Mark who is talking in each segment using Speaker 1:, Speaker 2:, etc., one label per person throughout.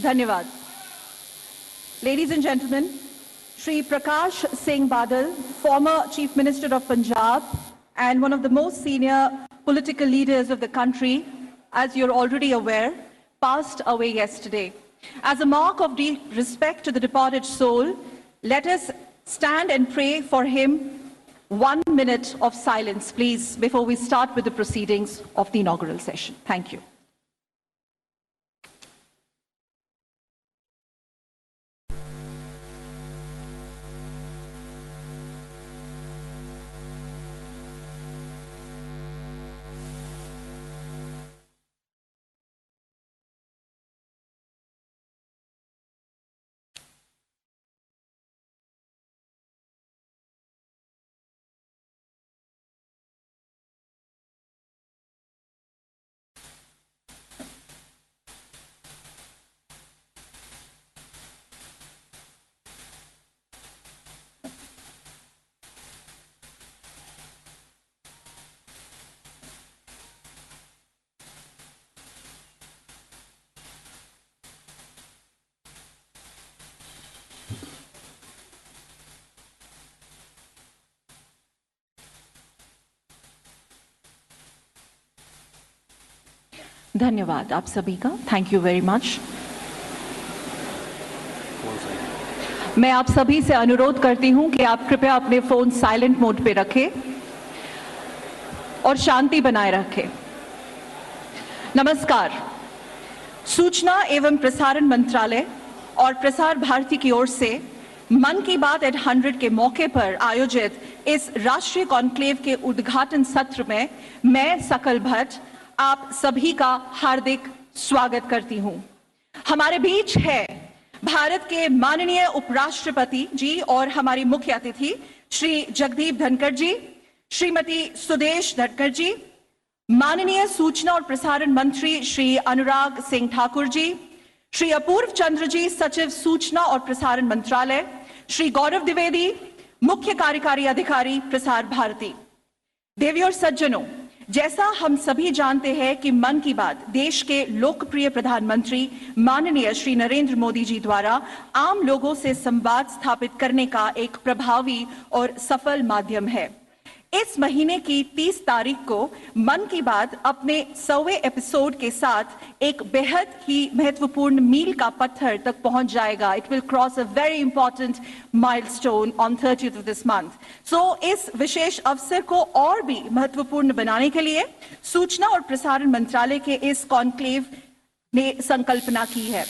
Speaker 1: धन्यवाद. Ladies and gentlemen, Shri Prakash Singh Badal, former Chief Minister of Punjab and one of the most senior political leaders of the country, as you're already aware, passed away yesterday. As a mark of deep respect to the departed soul, let us stand and pray for him. 1 minute of silence, please, before we start with the proceedings of the inaugural session. Thank you. धन्यवाद आप सभी का. Thank you very much. मैं आप सभी से अनुरोध करती हूं कि आप कृपया अपने फोन साइलेंट मोड पे रखें और शांति बनाए रखें. नमस्कार. सूचना एवं प्रसारण मंत्रालय और प्रसार भारती की ओर से मन की बात एट 100 के मौके पर आयोजित इस राष्ट्रीय कॉन्क्लेव के उद्घाटन सत्र में मैं सकल भट्ट आप सभी का हार्दिक स्वागत करती हूं. हमारे बीच है भारत के माननीय उपराष्ट्रपति जी और हमारी मुख्य अतिथि श्री जगदीप धनखड़ जी, श्रीमती सुदेश धनखड़ जी, माननीय सूचना और प्रसारण मंत्री श्री अनुराग सिंह ठाकुर जी, श्री अपूर्व चंद्र जी, सचिव सूचना और प्रसारण मंत्रालय, श्री गौरव द्विवेदी, मुख्य कार्यकारी अधिकारी प्रसार भारती. देवी और सज्जनों, जैसा हम सभी जानते हैं कि मन की बात देश के लोकप्रिय प्रधानमंत्री माननीय श्री नरेंद्र मोदी जी द्वारा आम लोगों से संवाद स्थापित करने का एक प्रभावी और सफल माध्यम है. इस महीने की 30 तारीख को मन की बात अपने 100वें एपिसोड के साथ एक बेहद ही महत्वपूर्ण मील का पत्थर तक पहुंच जाएगा. It will cross a very important milestone on 30th of this month. So इस विशेष अवसर को और भी महत्वपूर्ण बनाने के लिए सूचना और प्रसारण मंत्रालय के इस कॉन्क्लेव ने संकल्पना की है.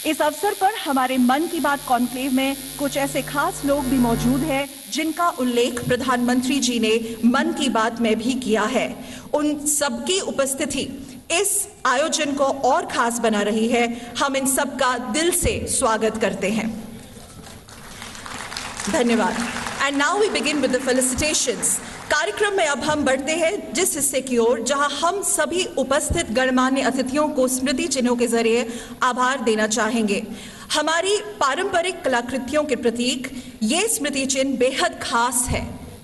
Speaker 1: इस अवसर पर हमारे मन की बात कॉन्क्लेव में कुछ ऐसे खास लोग भी मौजूद हैं जिनका उल्लेख प्रधानमंत्री जी ने मन की बात में भी किया है. उन सबकी उपस्थिति इस आयोजन को और खास बना रही है. हम इन सबका दिल से स्वागत करते हैं. धन्यवाद. And now we begin with the felicitations. कार्यक्रम में अब हम बढ़ते हैं जिस हिस्से की ओर जहां हम सभी उपस्थित गणमान्य अतिथियों को स्मृति चिन्हों के जरिए आभार देना चाहेंगे. हमारी पारंपरिक कलाकृतियों के प्रतीक ये स्मृति चिन्ह बेहद खास है.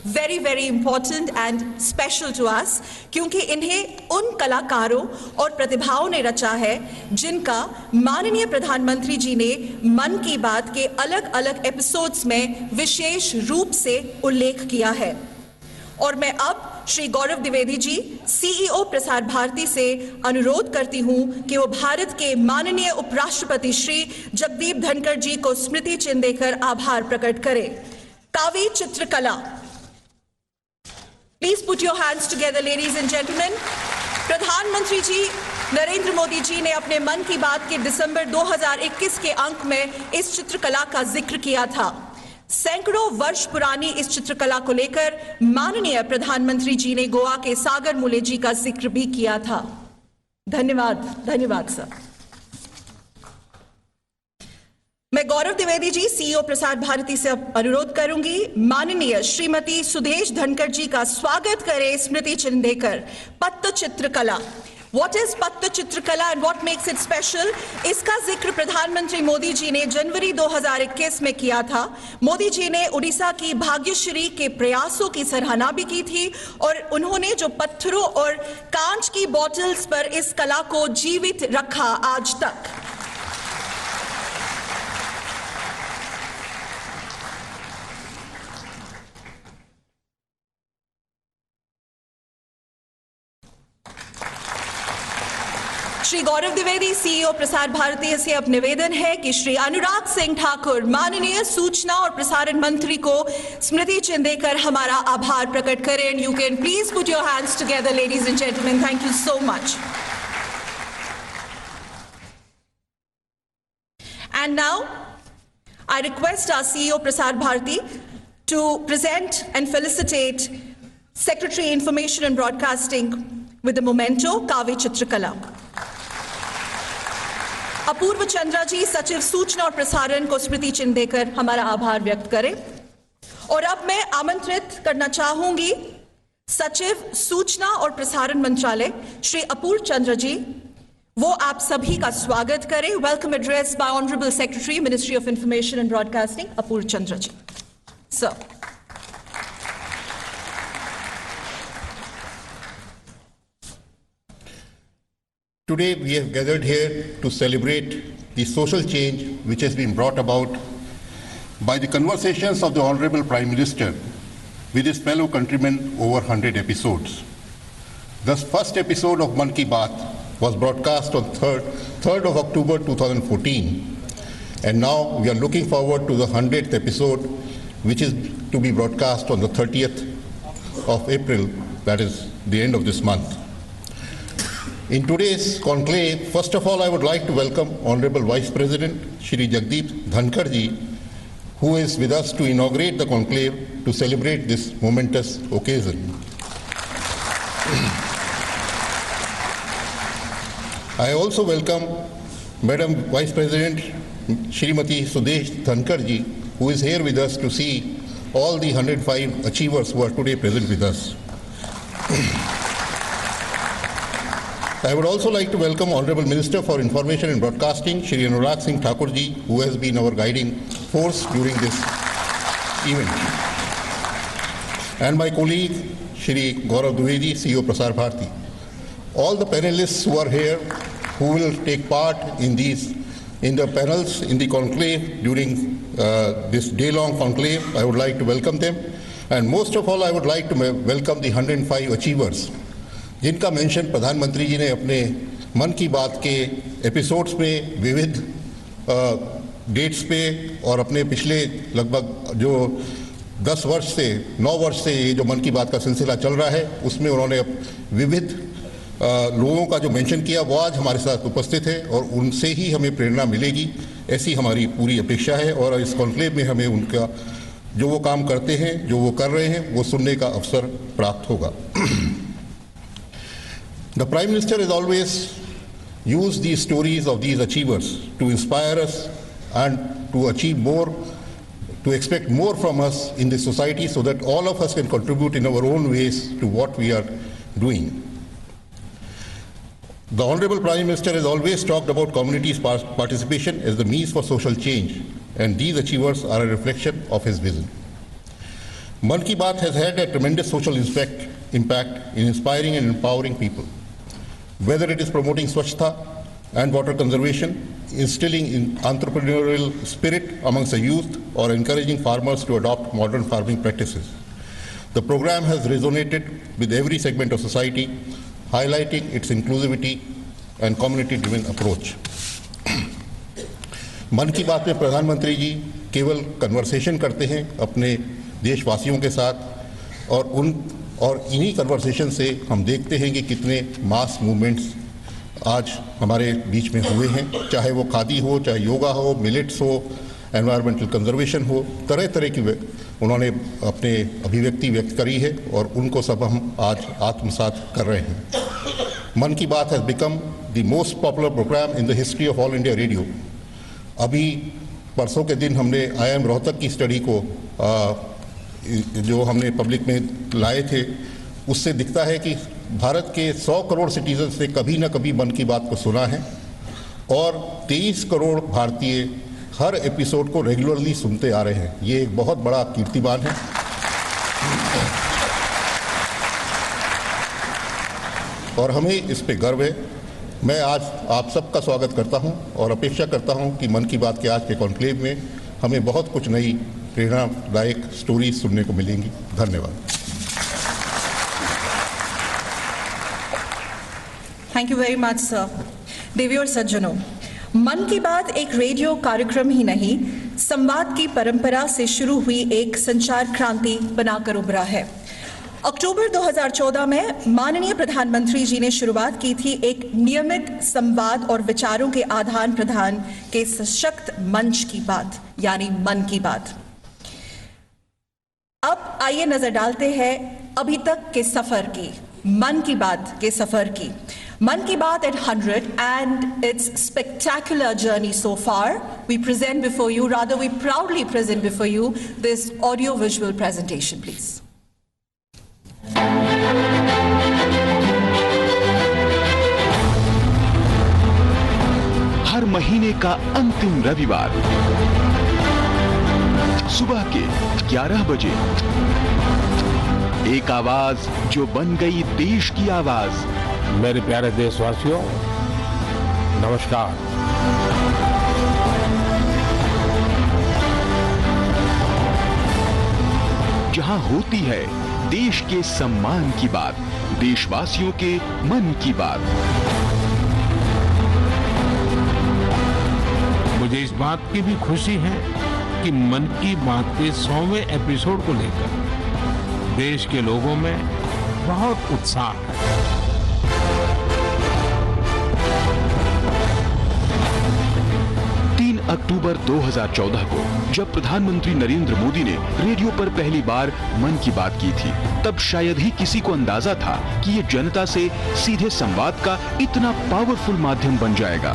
Speaker 1: Very very important and special to us, क्योंकि इन्हें उन कलाकारों और प्रतिभाओं ने रचा है जिनका माननीय प्रधानमंत्री जी ने मन की बात के अलग अलग एपिसोड्स में विशेष रूप से उल्लेख किया है. और मैं अब श्री गौरव द्विवेदी जी, सीईओ प्रसार भारती से अनुरोध करती हूं कि वो भारत के माननीय उपराष्ट्रपति श्री जगदीप धनखड़ जी को स्मृति चिन्ह देकर आभार प्रकट करें. कावी चित्रकला. Please put your hands together ladies and gentleman. प्रधानमंत्री जी नरेंद्र मोदी जी ने अपने मन की बात के दिसंबर 2021 के अंक में इस चित्रकला का जिक्र किया था. सैकड़ों वर्ष पुरानी इस चित्रकला को लेकर माननीय प्रधानमंत्री जी ने गोवा के सागर मुले जी का जिक्र भी किया था. धन्यवाद. धन्यवाद सर. मैं गौरव द्विवेदी जी, सीईओ प्रसार भारती से अनुरोध करूंगी माननीय श्रीमती सुदेश धनखड़ जी का स्वागत करें स्मृति चिन्ह देकर. पट्ट चित्रकला. What is पट्ट चित्रकला and what makes it special? इसका जिक्र प्रधानमंत्री मोदी जी ने जनवरी 2021 में किया था. मोदी जी ने उड़ीसा की भाग्यश्री के प्रयासों की सराहना भी की थी और उन्होंने जो पत्थरों और कांच की बॉटल्स पर इस कला को जीवित रखा आज तक. श्री गौरव द्विवेदी सीईओ प्रसार भारती से अब निवेदन है कि श्री अनुराग सिंह ठाकुर माननीय सूचना और प्रसारण मंत्री को स्मृति चिन्ह देकर हमारा आभार प्रकट करें. And you can please put your hands together ladies and gentleman. Thank you so much. And now, I request our CEO Prasar Bharati to present and felicitate Secretary Information and Broadcasting with the memento Kavi Chitrakala. अपूर्व चंद्रा जी सचिव सूचना और प्रसारण को स्मृति चिन्ह देकर हमारा आभार व्यक्त करें. और अब मैं आमंत्रित करना चाहूंगी सचिव सूचना और प्रसारण मंत्रालय श्री अपूर्व चंद्र जी, वो आप सभी का स्वागत करें. Welcome address by honourable secretary ministry of information and broadcasting Apurva Chandra ji. Sir.
Speaker 2: Today we have gathered here to celebrate the social change which has been brought about by the conversations of the Honorable Prime Minister with his fellow countrymen over 100 episodes. The first episode of Mann Ki Baat was broadcast on 3rd of October 2014, and now we are looking forward to the 100th episode, which is to be broadcast on the 30th of April, that is the end of this month. In today's conclave, first of all, I would like to welcome Honorable Vice President Shri Jagdeep Dhankar ji, who is with us to inaugurate the conclave to celebrate this momentous occasion. I also welcome Madam Vice President Shrimati Sudesh Dhankar ji, who is here with us to see all the 105 achievers who are today present with us. I would also like to welcome Honorable Minister for Information and Broadcasting, Shri Anurag Singh Thakur ji, who has been our guiding force during this event. And my colleague, Shri Gaurav Dwivedi, CEO Prasar Bharati. All the panelists who are here, who will take part in the panels, in the conclave during this day-long conclave, I would like to welcome them. And most of all, I would like to welcome the 105 achievers, जिनका mention प्रधानमंत्री जी ने अपने मन की बात के episodes में विविध dates पे और अपने पिछले लगभग जो 9 वर्ष से ये जो मन की बात का सिलसिला चल रहा है, उसमें उन्होंने विविध लोगों का जो मेंशन किया, वो आज हमारे साथ उपस्थित है और उनसे ही हमें प्रेरणा मिलेगी, ऐसी हमारी पूरी अपेक्षा है. और इस कॉन्क्लेव में हमें उनका जो वो काम करते हैं, जो वो कर रहे हैं, वो सुनने का अवसर प्राप्त होगा. The Prime Minister has always used these stories of these achievers to inspire us and to achieve more, to expect more from us in the society, so that all of us can contribute in our own ways to what we are doing. The Honorable Prime Minister has always talked about community's participation as the means for social change, and these achievers are a reflection of his vision. Mann Ki Baat has had a tremendous social impact in inspiring and empowering people. Whether it is promoting Swachhta and water conservation, instilling in entrepreneurial spirit amongst the youth, or encouraging farmers to adopt modern farming practices. The program has resonated with every segment of society, highlighting its inclusivity and community-driven approach. मन की बात में प्रधानमंत्री जी केवल conversation करते हैं अपने देशवासियों के साथ, और इन्हीं कन्वर्सेशन से हम देखते हैं कि कितने मास मूवमेंट्स आज हमारे बीच में हुए हैं, चाहे वो खादी हो, चाहे योगा हो, मिलेट्स हो, एनवायरमेंटल कंजर्वेशन हो, तरह तरह की उन्होंने अपने अभिव्यक्ति व्यक्त करी है और उनको सब हम आज आत्मसात कर रहे हैं. Mann Ki Baat has become the most popular programme in the history of All India Radio. अभी परसों के दिन हमने IIM रोहतक की स्टडी को जो हमने पब्लिक में लाए थे, उससे दिखता है कि भारत के 100 करोड़ सिटीजन्स ने कभी ना कभी मन की बात को सुना है और 23 करोड़ भारतीय हर एपिसोड को रेगुलरली सुनते आ रहे हैं. ये एक बहुत बड़ा कीर्तिमान है. और हमें इस पे गर्व है. मैं आज आप सबका स्वागत करता हूं और अपेक्षा करता हूं कि मन की बात के आज के कॉन्क्लेव में हमें बहुत कुछ नई प्रेरणादायक स्टोरीज सुनने को मिलेंगी. धन्यवाद.
Speaker 1: Thank you very much, sir. देवी और सज्जनों, मन की बात एक रेडियो कार्यक्रम ही नहीं, संवाद की परंपरा से शुरू हुई एक संचार क्रांति बनाकर उभरा है। अक्टूबर 2014 में माननीय प्रधानमंत्री जी ने शुरुआत की थी एक नियमित संवाद और विचारों के आदान प्रदान के सशक्त मंच की बात, यानी मन की बात। अब आइए नजर डालते हैं अभी तक के सफर की, मन की बात के सफर की। मन की बात at 100 and its spectacular journey so far, we present before you, rather we proudly present before you this audio-visual presentation, please.
Speaker 3: हर महीने का अंतिम रविवार सुबह के 11 बजे एक आवाज जो बन गई देश की आवाज।
Speaker 4: मेरे प्यारे देशवासियों, नमस्कार।
Speaker 3: जहां होती है देश के सम्मान की बात, देशवासियों के मन की बात।
Speaker 4: मुझे इस बात की भी खुशी है कि मन की बात के 100वें एपिसोड को लेकर देश के लोगों में बहुत उत्साह है।
Speaker 3: 3 अक्टूबर 2014 को जब प्रधानमंत्री नरेंद्र मोदी ने रेडियो पर पहली बार मन की बात की थी, तब शायद ही किसी को अंदाजा था कि ये जनता से सीधे संवाद का इतना पावरफुल माध्यम बन जाएगा।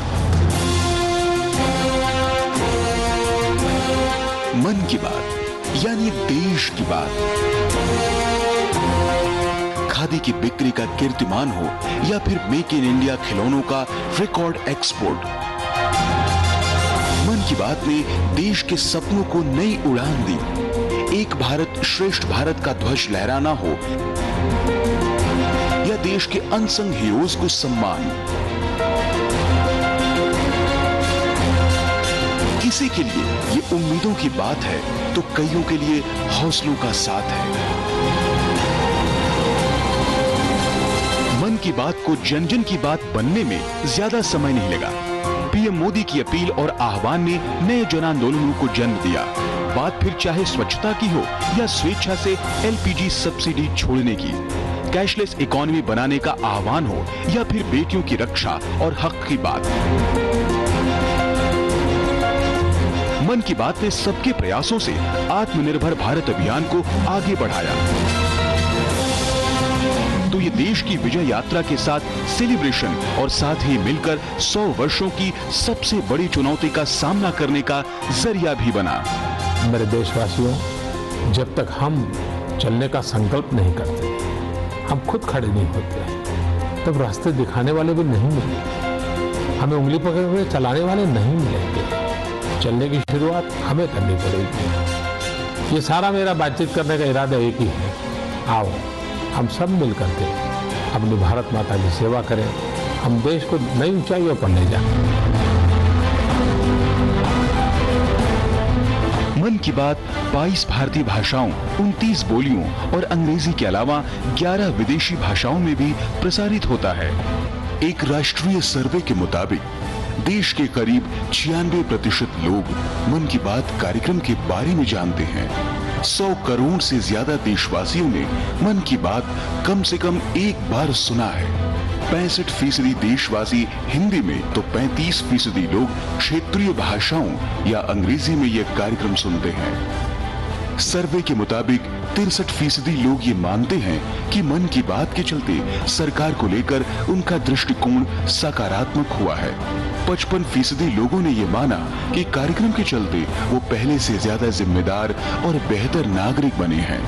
Speaker 3: मन की बात यानी देश की बात। खादी की बिक्री का कीर्तिमान हो या फिर मेक इन इंडिया खिलौनों का रिकॉर्ड एक्सपोर्ट, मन की बात ने देश के सपनों को नई उड़ान दी। एक भारत श्रेष्ठ भारत का ध्वज लहराना हो या देश के अनसंग हीरोज को सम्मान, किसी के लिए ये उम्मीदों की बात है तो कईयों के लिए हौसलों का साथ है। मन की बात को जन जन की बात बनने में ज्यादा समय नहीं लगा। पीएम मोदी की अपील और आह्वान ने नए जन आंदोलनों को जन्म दिया। बात फिर चाहे स्वच्छता की हो या स्वेच्छा से एलपीजी सब्सिडी छोड़ने की, कैशलेस इकोनॉमी बनाने का आह्वान हो या फिर बेटियों की रक्षा और हक की बात। मन की बात ने सबके प्रयासों से आत्मनिर्भर भारत अभियान को आगे बढ़ाया। तो ये देश की विजय यात्रा के साथ सेलिब्रेशन और साथ ही मिलकर 100 वर्षों की सबसे बड़ी चुनौती का सामना करने का जरिया भी बना।
Speaker 4: मेरे देशवासियों, जब तक हम चलने का संकल्प नहीं करते, हम खुद खड़े नहीं होते, तब रास्ते दिखाने वाले भी नहीं मिलेंगे, हमें उंगली पकड़ के चलाने वाले नहीं मिलेंगे। चलने की शुरुआत हमें करनी पड़ेगी। ये सारा मेरा बातचीत करने का इरादा एक ही है, आओ हम सब मिलकर के अपनी भारत माता की सेवा करें, हम देश को नई ऊंचाइयों पर ले जाएं।
Speaker 3: मन की बात 22 भारतीय भाषाओं, 29 बोलियों और अंग्रेजी के अलावा 11 विदेशी भाषाओं में भी प्रसारित होता है। एक राष्ट्रीय सर्वे के मुताबिक देश के करीब 96% लोग मन की बात कार्यक्रम के बारे में जानते हैं। 100 करोड़ से ज्यादा देशवासियों ने मन की बात कम से कम एक बार सुना है। 65% देशवासी हिंदी में तो 35% लोग क्षेत्रीय भाषाओं या अंग्रेजी में यह कार्यक्रम सुनते हैं। सर्वे के मुताबिक 63% लोग ये मानते हैं कि मन की बात के चलते सरकार को लेकर उनका दृष्टिकोण सकारात्मक हुआ है। 55% लोगों ने ये माना कि कार्यक्रम के चलते वो पहले से ज्यादा जिम्मेदार और बेहतर नागरिक बने हैं।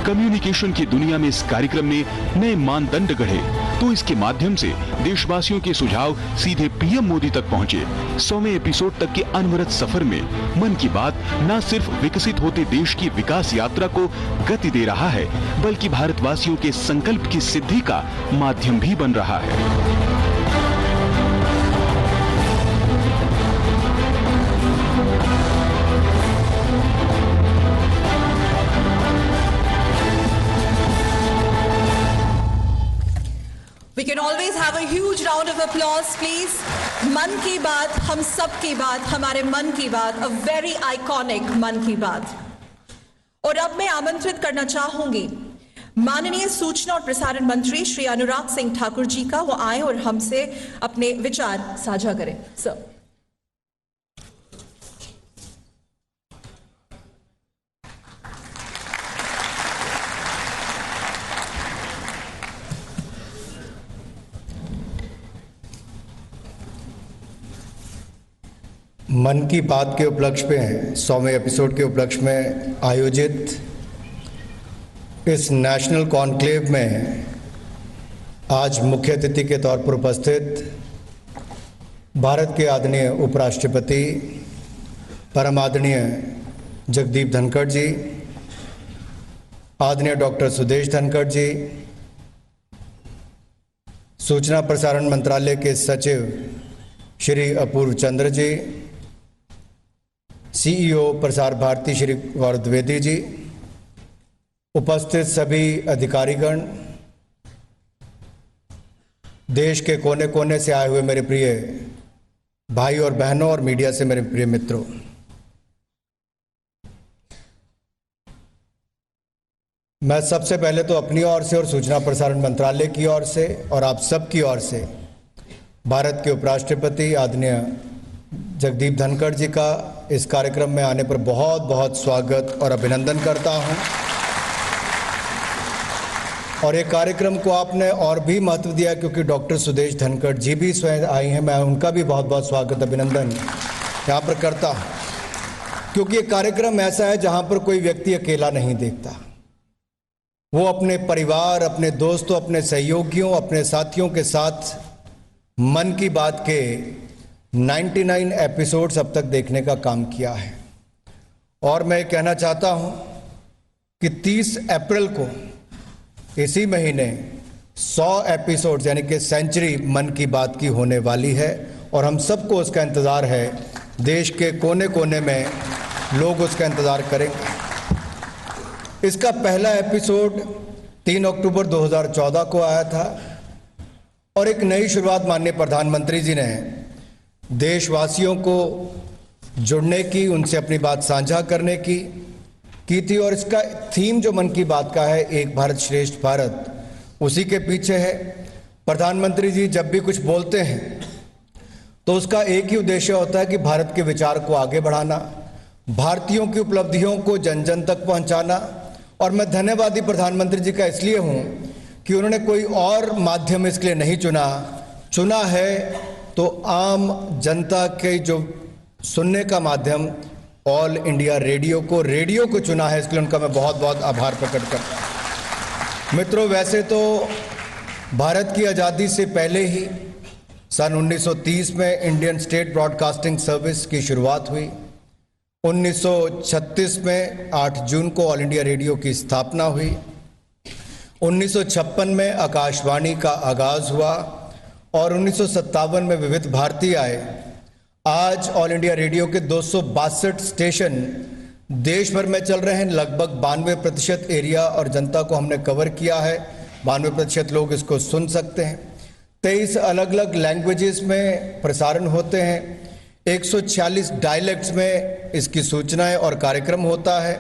Speaker 3: कम्युनिकेशन की दुनिया में इस कार्यक्रम ने नए मानदंड गढ़े, तो इसके माध्यम से देशवासियों के सुझाव सीधे पीएम मोदी तक पहुंचे। 100वें एपिसोड तक के अनवरत सफर में मन की बात न सिर्फ विकसित होते देश की विकास यात्रा को गति दे रहा है, बल्कि भारतवासियों के संकल्प की सिद्धि का माध्यम भी बन रहा है।
Speaker 1: We can always have a huge round of applause, please. मन की बात, हम सब की बात, हमारे मन की बात, a very iconic मन की बात. और अब मैं आमंत्रित करना चाहूंगी माननीय सूचना और प्रसारण मंत्री श्री अनुराग सिंह ठाकुर जी का, वो आए और हमसे अपने विचार साझा करें. सर.
Speaker 5: मन की बात के उपलक्ष्य में 100वें एपिसोड के उपलक्ष्य में आयोजित इस नेशनल कॉन्क्लेव में आज मुख्य अतिथि के तौर पर उपस्थित भारत के आदरणीय उपराष्ट्रपति परम आदरणीय जगदीप धनखड़ जी, आदरणीय डॉक्टर सुदेश धनखड़ जी, सूचना प्रसारण मंत्रालय के सचिव श्री अपूर्व चंद्र जी, सीईओ प्रसार भारती श्री गौरव द्विवेदी जी, उपस्थित सभी अधिकारीगण, देश के कोने कोने से आए हुए मेरे प्रिय भाई और बहनों और मीडिया से मेरे प्रिय मित्रों, मैं सबसे पहले तो अपनी ओर से और सूचना प्रसारण मंत्रालय की ओर से और आप सबकी ओर से भारत के उपराष्ट्रपति आदरणीय जगदीप धनखड़ जी का इस कार्यक्रम में आने पर बहुत बहुत स्वागत और अभिनंदन करता हूं. और एक कार्यक्रम को आपने और भी महत्व दिया क्योंकि डॉक्टर सुदेश धनखड़ जी भी स्वयं आई हैं, मैं उनका भी बहुत बहुत स्वागत अभिनंदन यहाँ पर करता हूँ, क्योंकि ये कार्यक्रम ऐसा है जहाँ पर कोई व्यक्ति अकेला नहीं देखता. वो अपने परिवार, अपने दोस्तों, अपने सहयोगियों, अपने साथियों के साथ मन की बात के 99 एपिसोड्स अब तक देखने का काम किया है. और मैं कहना चाहता हूं कि 30 अप्रैल को इसी महीने 100 एपिसोड्स यानी कि सेंचुरी मन की बात की होने वाली है और हम सबको उसका इंतज़ार है. देश के कोने कोने में लोग उसका इंतज़ार करेंगे. इसका पहला एपिसोड 3 अक्टूबर 2014 को आया था और एक नई शुरुआत माननीय प्रधानमंत्री जी ने देशवासियों को जुड़ने की, उनसे अपनी बात साझा करने की थी. और इसका थीम जो मन की बात का है, एक भारत श्रेष्ठ भारत, उसी के पीछे है. प्रधानमंत्री जी जब भी कुछ बोलते हैं तो उसका एक ही उद्देश्य होता है कि भारत के विचार को आगे बढ़ाना, भारतीयों की उपलब्धियों को जन जन तक पहुंचाना. और मैं धन्यवादी प्रधानमंत्री जी का इसलिए हूं कि उन्होंने कोई और माध्यम इसके लिए नहीं चुना है तो आम जनता के जो सुनने का माध्यम ऑल इंडिया रेडियो को चुना है. इसके लिए उनका मैं बहुत बहुत आभार प्रकट करता हूं. मित्रों, वैसे तो भारत की आज़ादी से पहले ही सन 1930 में इंडियन स्टेट ब्रॉडकास्टिंग सर्विस की शुरुआत हुई. 1936 में 8 जून को ऑल इंडिया रेडियो की स्थापना हुई. 1956 में आकाशवाणी का आगाज हुआ और 1957 में विविध भारती आए. आज ऑल इंडिया रेडियो के 262 स्टेशन देश भर में चल रहे हैं. लगभग 92% एरिया और जनता को हमने कवर किया है. 92% लोग इसको सुन सकते हैं. 23 अलग अलग लैंग्वेजेस में प्रसारण होते हैं. 146 डायलेक्ट्स में इसकी सूचनाएं और कार्यक्रम होता है.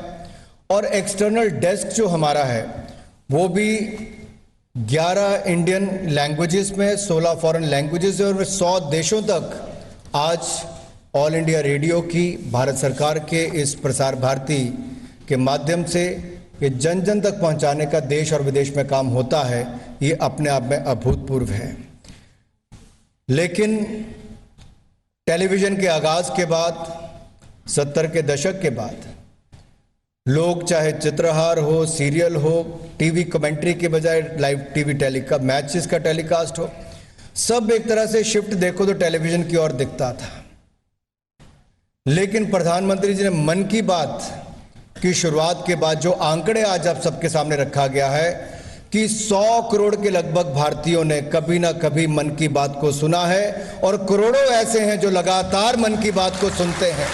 Speaker 5: और एक्सटर्नल डेस्क जो हमारा है वो भी 11 इंडियन लैंग्वेजेस में, 16 फॉरेन लैंग्वेजेस और 100 देशों तक आज ऑल इंडिया रेडियो की भारत सरकार के इस प्रसार भारती के माध्यम से ये जन जन तक पहुंचाने का देश और विदेश में काम होता है. ये अपने आप में अभूतपूर्व है. लेकिन टेलीविज़न के आगाज़ के बाद 70 के दशक के बाद लोग चाहे चित्रहार हो, सीरियल हो, टीवी कमेंट्री के बजाय लाइव टीवी मैचेस का टेलीकास्ट हो, सब एक तरह से शिफ्ट देखो तो टेलीविज़न की ओर दिखता था. लेकिन प्रधानमंत्री जी ने मन की बात की शुरुआत के बाद जो आंकड़े आज आप सबके सामने रखा गया है कि 100 करोड़ के लगभग भारतीयों ने कभी ना कभी मन की बात को सुना है और करोड़ों ऐसे हैं जो लगातार मन की बात को सुनते हैं,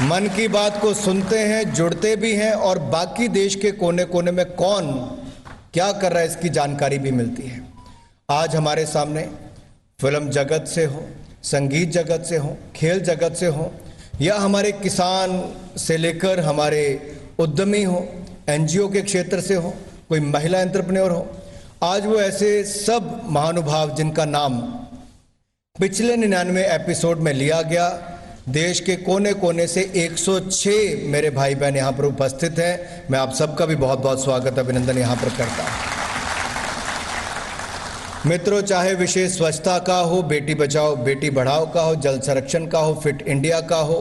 Speaker 5: मन की बात को सुनते हैं, जुड़ते भी हैं और बाकी देश के कोने कोने में कौन क्या कर रहा है इसकी जानकारी भी मिलती है. आज हमारे सामने फिल्म जगत से हो, संगीत जगत से हो, खेल जगत से हो, या हमारे किसान से लेकर हमारे उद्यमी हो, एनजीओ के क्षेत्र से हो, कोई महिला एंटरप्रेन्योर हो, आज वो ऐसे सब महानुभाव जिनका नाम पिछले 99 एपिसोड में लिया गया, देश के कोने कोने से 106 मेरे भाई बहन यहाँ पर उपस्थित हैं। मैं आप सबका भी बहुत बहुत स्वागत अभिनंदन यहाँ पर करता हूँ। मित्रों, चाहे विषय स्वच्छता का हो, बेटी बचाओ बेटी बढ़ाओ का हो, जल संरक्षण का हो, फिट इंडिया का हो,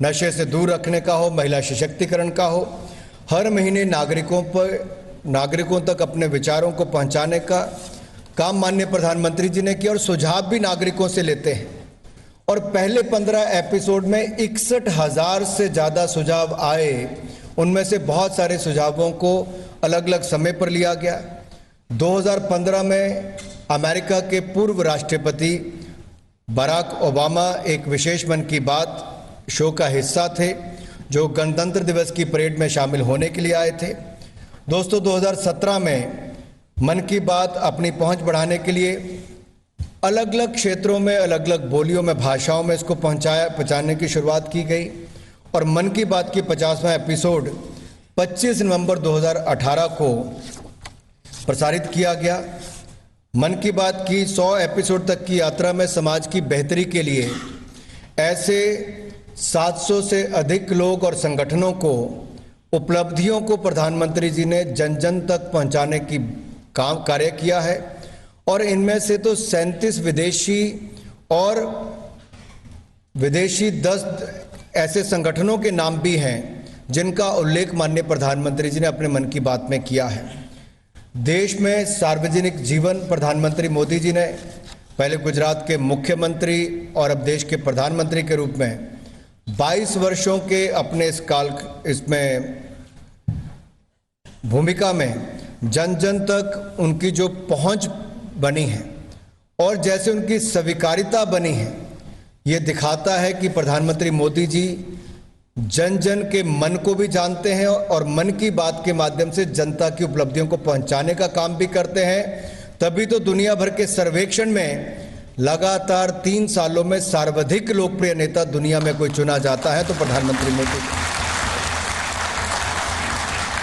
Speaker 5: नशे से दूर रखने का हो, महिला सशक्तिकरण का हो, हर महीने नागरिकों तक अपने विचारों को पहुंचाने का काम माननीय प्रधानमंत्री जी ने किया और सुझाव भी नागरिकों से लेते हैं। और पहले 15 एपिसोड में 61,000 से ज़्यादा सुझाव आए। उनमें से बहुत सारे सुझावों को अलग अलग समय पर लिया गया। 2015 में अमेरिका के पूर्व राष्ट्रपति बराक ओबामा एक विशेष मन की बात शो का हिस्सा थे, जो गणतंत्र दिवस की परेड में शामिल होने के लिए आए थे। दोस्तों, 2017 में मन की बात अपनी पहुंच बढ़ाने के लिए अलग अलग क्षेत्रों में, अलग अलग बोलियों में, भाषाओं में इसको पहुंचाने की शुरुआत की गई और मन की बात की 50वां एपिसोड 25 नवंबर 2018 को प्रसारित किया गया। मन की बात की 100 एपिसोड तक की यात्रा में समाज की बेहतरी के लिए ऐसे 700 से अधिक लोग और संगठनों को उपलब्धियों को प्रधानमंत्री जी ने जन जन तक पहुंचाने की काम कार्य किया है। और इनमें से तो 37 विदेशी 10 ऐसे संगठनों के नाम भी हैं जिनका उल्लेख माननीय प्रधानमंत्री जी ने अपने मन की बात में किया है। देश में सार्वजनिक जीवन प्रधानमंत्री मोदी जी ने पहले गुजरात के मुख्यमंत्री और अब देश के प्रधानमंत्री के रूप में 22 वर्षों के अपने इसमें भूमिका में जन जन तक उनकी जो पहुंच बनी है और जैसे उनकी स्वीकारिता बनी है, ये दिखाता है कि प्रधानमंत्री मोदी जी जन जन के मन को भी जानते हैं और मन की बात के माध्यम से जनता की उपलब्धियों को पहुंचाने का काम भी करते हैं। तभी तो दुनिया भर के सर्वेक्षण में लगातार 3 सालों में सर्वाधिक लोकप्रिय नेता दुनिया में कोई चुना जाता है तो प्रधानमंत्री मोदी।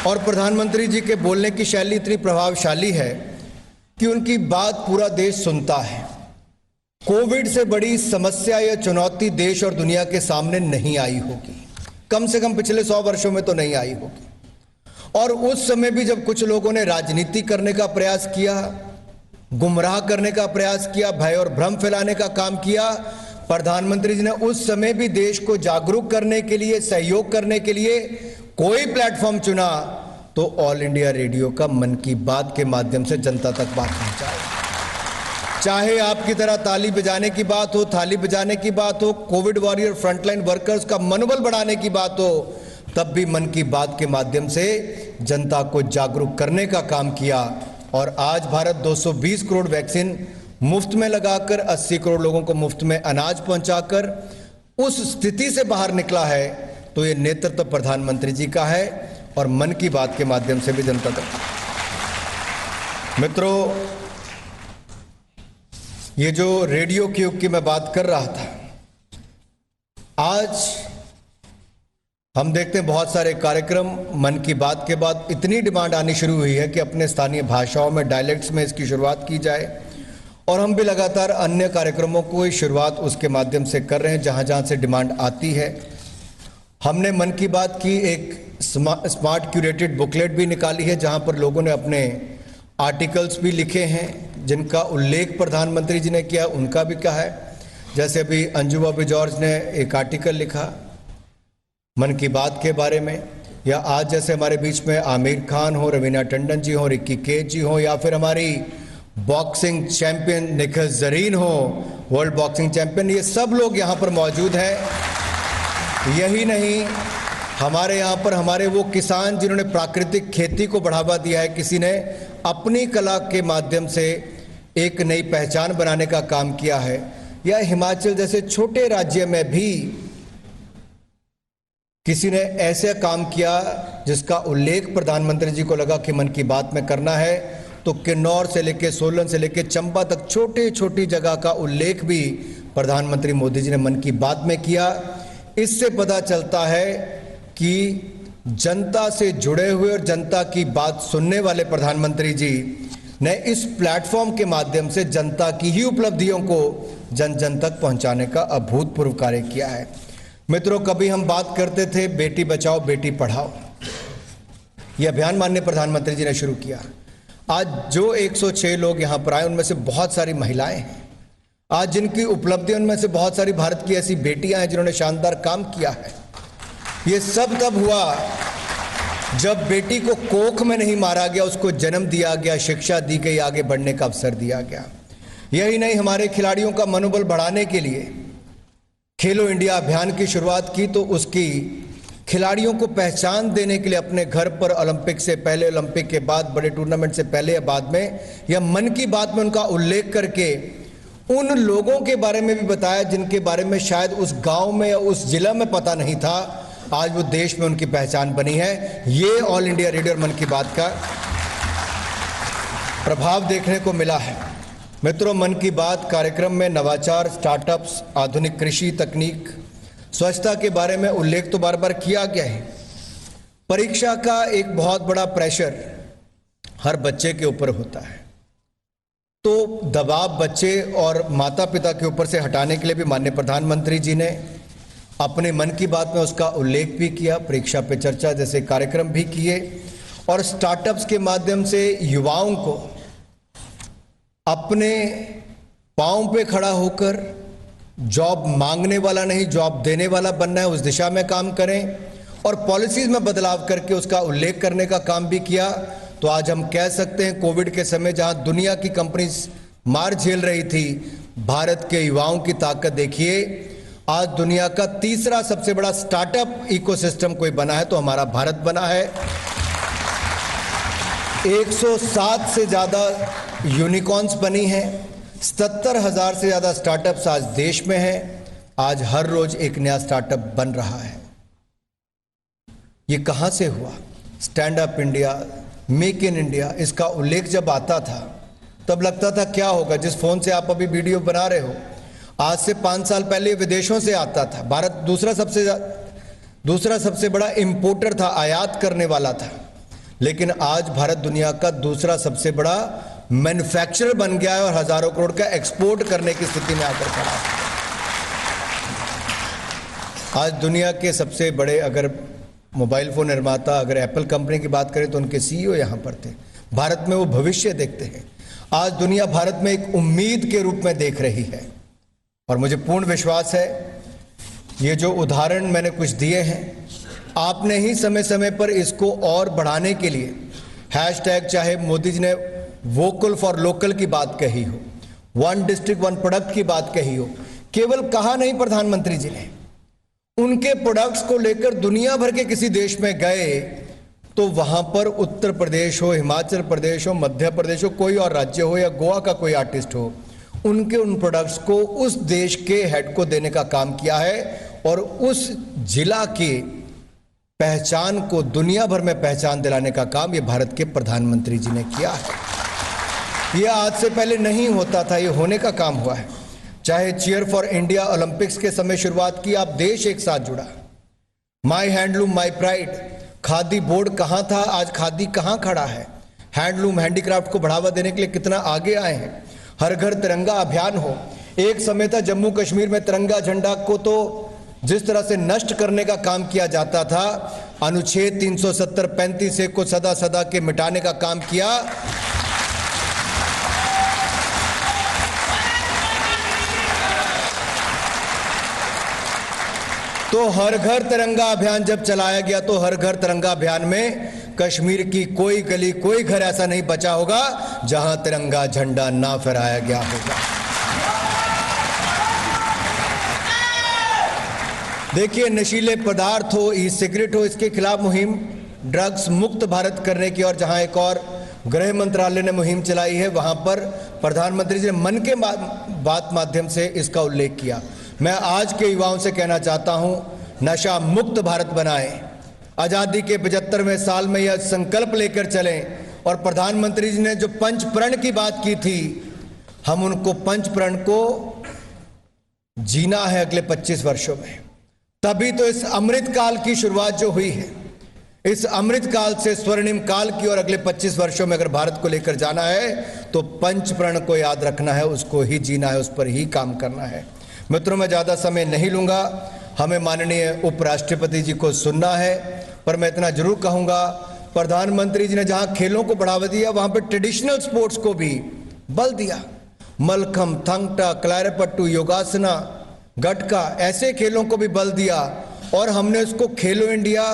Speaker 5: और प्रधानमंत्री जी के बोलने की शैली इतनी प्रभावशाली है कि उनकी बात पूरा देश सुनता है। कोविड से बड़ी समस्या या चुनौती देश और दुनिया के सामने नहीं आई होगी, कम से कम पिछले 100 वर्षों में तो नहीं आई होगी। और उस समय भी जब कुछ लोगों ने राजनीति करने का प्रयास किया, गुमराह करने का प्रयास किया, भय और भ्रम फैलाने का काम किया, प्रधानमंत्री जी ने उस समय भी देश को जागरूक करने के लिए, सहयोग करने के लिए कोई प्लेटफॉर्म चुना तो ऑल इंडिया रेडियो का मन की बात के माध्यम से जनता तक बात पहुंचाए। चाहे आपकी तरह ताली बजाने की बात हो, थाली बजाने की बात हो, कोविड वॉरियर फ्रंटलाइन वर्कर्स का मनोबल बढ़ाने की बात हो, तब भी मन की बात के माध्यम से जनता को जागरूक करने का काम किया। और आज भारत 220 करोड़ वैक्सीन मुफ्त में लगाकर 80 करोड़ लोगों को मुफ्त में अनाज पहुंचाकर उस स्थिति से बाहर निकला है, तो ये नेतृत्व प्रधानमंत्री जी का है और मन की बात के माध्यम से भी जनता तक। मित्रों, ये जो रेडियो के युग की मैं बात कर रहा था, आज हम देखते हैं बहुत सारे कार्यक्रम मन की बात के बाद इतनी डिमांड आनी शुरू हुई है कि अपने स्थानीय भाषाओं में, डायलेक्ट्स में इसकी शुरुआत की जाए। और हम भी लगातार अन्य कार्यक्रमों को शुरुआत उसके माध्यम से कर रहे हैं जहां जहां से डिमांड आती है। हमने मन की बात की एक स्मार्ट क्यूरेटेड बुकलेट भी निकाली है जहां पर लोगों ने अपने आर्टिकल्स भी लिखे हैं जिनका उल्लेख प्रधानमंत्री जी ने किया, उनका भी कहा है। जैसे अभी अंजू बॉबी जॉर्ज ने एक आर्टिकल लिखा मन की बात के बारे में, या आज जैसे हमारे बीच में आमिर खान हो, रवीना टंडन जी हो, रिक्की केज जी हो, या फिर हमारी बॉक्सिंग चैंपियन निखिल जरीन हो, वर्ल्ड बॉक्सिंग चैंपियन, ये सब लोग यहाँ पर मौजूद हैं। यही नहीं, हमारे यहाँ पर हमारे वो किसान जिन्होंने प्राकृतिक खेती को बढ़ावा दिया है, किसी ने अपनी कला के माध्यम से एक नई पहचान बनाने का काम किया है, या हिमाचल जैसे छोटे राज्य में भी किसी ने ऐसे काम किया जिसका उल्लेख प्रधानमंत्री जी को लगा कि मन की बात में करना है, तो किन्नौर से लेकर सोलन से लेकर चंबा तक छोटी छोटी जगह का उल्लेख भी प्रधानमंत्री मोदी जी ने मन की बात में किया। इससे पता चलता है कि जनता से जुड़े हुए और जनता की बात सुनने वाले प्रधानमंत्री जी ने इस प्लेटफॉर्म के माध्यम से जनता की ही उपलब्धियों को जन जन तक पहुंचाने का अभूतपूर्व कार्य किया है। मित्रों, कभी हम बात करते थे बेटी बचाओ बेटी पढ़ाओ, यह अभियान माननीय प्रधानमंत्री जी ने शुरू किया। आज जो 106 लोग यहाँ पर आए उनमें से बहुत सारी महिलाएं हैं। आज जिनकी उपलब्धि, उनमें से बहुत सारी भारत की ऐसी बेटियां हैं जिन्होंने शानदार काम किया है। ये सब तब हुआ जब बेटी को कोख में नहीं मारा गया, उसको जन्म दिया गया, शिक्षा दी गई, आगे बढ़ने का अवसर दिया गया। यही नहीं, हमारे खिलाड़ियों का मनोबल बढ़ाने के लिए खेलो इंडिया अभियान की शुरुआत की, तो उसकी खिलाड़ियों को पहचान देने के लिए अपने घर पर ओलंपिक से पहले, ओलंपिक के बाद, बड़े टूर्नामेंट से पहले या बाद में, या मन की बात में उनका उल्लेख करके उन लोगों के बारे में भी बताया जिनके बारे में शायद उस गांव में या उस जिला में पता नहीं था। आज वो देश में उनकी पहचान बनी है। ये ऑल इंडिया रेडियो और मन की बात का प्रभाव देखने को मिला है। मित्रों, मन की बात कार्यक्रम में नवाचार, स्टार्टअप्स, आधुनिक कृषि तकनीक, स्वच्छता के बारे में उल्लेख तो बार बार किया गया है। परीक्षा का एक बहुत बड़ा प्रेशर हर बच्चे के ऊपर होता है, तो दबाव बच्चे और माता पिता के ऊपर से हटाने के लिए भी माननीय प्रधानमंत्री जी ने अपने मन की बात में उसका उल्लेख भी किया। परीक्षा पे चर्चा जैसे कार्यक्रम भी किए और स्टार्टअप्स के माध्यम से युवाओं को अपने पांव पे खड़ा होकर जॉब मांगने वाला नहीं, जॉब देने वाला बनना है, उस दिशा में काम करें और पॉलिसीज में बदलाव करके उसका उल्लेख करने का काम भी किया। तो आज हम कह सकते हैं, कोविड के समय जहां दुनिया की कंपनीज मार झेल रही थी, भारत के युवाओं की ताकत देखिए। आज दुनिया का तीसरा सबसे बड़ा स्टार्टअप इकोसिस्टम कोई बना है तो हमारा भारत बना है। 107 से ज्यादा यूनिकॉर्न्स बनी हैं, 77,000 से ज्यादा स्टार्टअप्स आज देश में हैं। आज हर रोज एक नया स्टार्टअप बन रहा है। ये कहां से हुआ? Stand up India, make in India, इसका उल्लेख जब आता था तब लगता था क्या होगा। जिस फोन से आप अभी वीडियो बना रहे हो, आज से 5 साल पहले विदेशों से आता था। भारत दूसरा सबसे बड़ा इंपोर्टर था, आयात करने वाला था। लेकिन आज भारत दुनिया का दूसरा सबसे बड़ा मैन्युफैक्चरर बन गया है और हजारों करोड़ का एक्सपोर्ट करने की स्थिति में आकर खड़ा है। आज दुनिया के सबसे बड़े अगर मोबाइल फोन निर्माता, अगर एप्पल कंपनी की बात करें तो उनके सीईओ यहां पर थे। भारत में वो भविष्य देखते हैं। आज दुनिया भारत में एक उम्मीद के रूप में देख रही है और मुझे पूर्ण विश्वास है ये जो उदाहरण मैंने कुछ दिए हैं, आपने ही समय समय पर इसको और बढ़ाने के लिए हैशटैग, चाहे मोदी जी ने वोकल फॉर लोकल की बात कही हो, वन डिस्ट्रिक्ट वन प्रोडक्ट की बात कही हो, केवल कहा नहीं प्रधानमंत्री जी ने, उनके प्रोडक्ट्स को लेकर दुनिया भर के किसी देश में गए तो वहां पर उत्तर प्रदेश हो, हिमाचल प्रदेश हो, मध्य प्रदेश हो, कोई और राज्य हो या गोवा का कोई आर्टिस्ट हो, उनके उन प्रोडक्ट्स को उस देश के हेड को देने का काम किया है और उस जिला की पहचान को दुनिया भर में पहचान दिलाने का काम ये भारत के प्रधानमंत्री जी ने किया है। यह आज से पहले नहीं होता था, ये होने का काम हुआ है। चाहे चीयर फॉर इंडिया ओलंपिक्स के समय शुरुआत की, आप देश एक साथ जुड़ा। My handloom my pride, khadi board कहां था, आज खादी कहां खड़ा है। हैंडलूम, हैंडीक्राफ्ट को बढ़ावा देने के लिए कितना आगे आए हैं। हर घर तिरंगा अभियान हो। एक समय था जम्मू कश्मीर में तिरंगा झंडा को तो जिस तरह से नष्ट करने का काम किया जाता था, अनुच्छेद 370, 35 को सदा सदा के मिटाने का काम किया। तो हर घर तिरंगा अभियान जब चलाया गया तो हर घर तिरंगा अभियान में कश्मीर की कोई गली, कोई घर ऐसा नहीं बचा होगा जहां तिरंगा झंडा ना फहराया गया होगा। देखिए, नशीले पदार्थ हो, ई सिगरेट हो, इसके खिलाफ मुहिम ड्रग्स मुक्त भारत करने की, और जहां एक और गृह मंत्रालय ने मुहिम चलाई है, वहां पर प्रधानमंत्री जी ने मन के बात माध्यम से इसका उल्लेख किया। मैं आज के युवाओं से कहना चाहता हूं, नशा मुक्त भारत बनाएं। आजादी के 75वें साल में यह संकल्प लेकर चलें और प्रधानमंत्री जी ने जो पंच प्रण की बात की थी, हम उनको पंच प्रण को जीना है अगले 25 वर्षों में। तभी तो इस अमृत काल की शुरुआत जो हुई है, इस अमृत काल से स्वर्णिम काल की और अगले 25 वर्षों में अगर भारत को लेकर जाना है तो पंच प्रण को याद रखना है, उसको ही जीना है, उस पर ही काम करना है। मित्रों, मैं ज़्यादा समय नहीं लूँगा, हमें माननीय उपराष्ट्रपति जी को सुनना है, पर मैं इतना जरूर कहूँगा, प्रधानमंत्री जी ने जहाँ खेलों को बढ़ावा दिया वहाँ पर ट्रेडिशनल स्पोर्ट्स को भी बल दिया। मलखम, थंगटा, क्लैरपट्टू, योगासना, गटका, ऐसे खेलों को भी बल दिया और हमने उसको खेलो इंडिया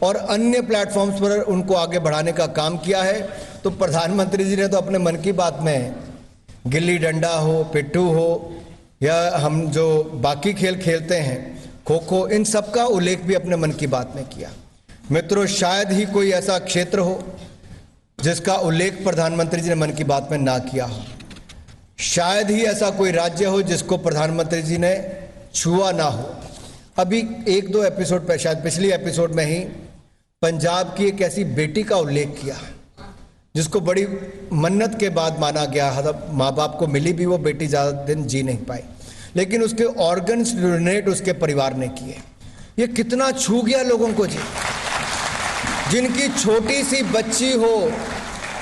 Speaker 5: और अन्य प्लेटफॉर्म्स पर उनको आगे बढ़ाने का काम किया है। तो प्रधानमंत्री जी ने तो अपने मन की बात में गिल्ली डंडा हो, पिट्ठू हो, या हम जो बाकी खेल खेलते हैं, खो खो, इन सब का उल्लेख भी अपने मन की बात में किया। मित्रों, शायद ही कोई ऐसा क्षेत्र हो जिसका उल्लेख प्रधानमंत्री जी ने मन की बात में ना किया हो। शायद ही ऐसा कोई राज्य हो जिसको प्रधानमंत्री जी ने छुआ ना हो। अभी 1-2 एपिसोड पर, शायद पिछली एपिसोड में ही पंजाब की एक ऐसी बेटी का उल्लेख किया जिसको बड़ी मन्नत के बाद माना गया, माँ बाप को मिली भी वो बेटी ज़्यादा दिन जी नहीं पाई, लेकिन उसके ऑर्गन्स डोनेट उसके परिवार ने किए। ये कितना छू गया लोगों को जी। जिनकी छोटी सी बच्ची हो,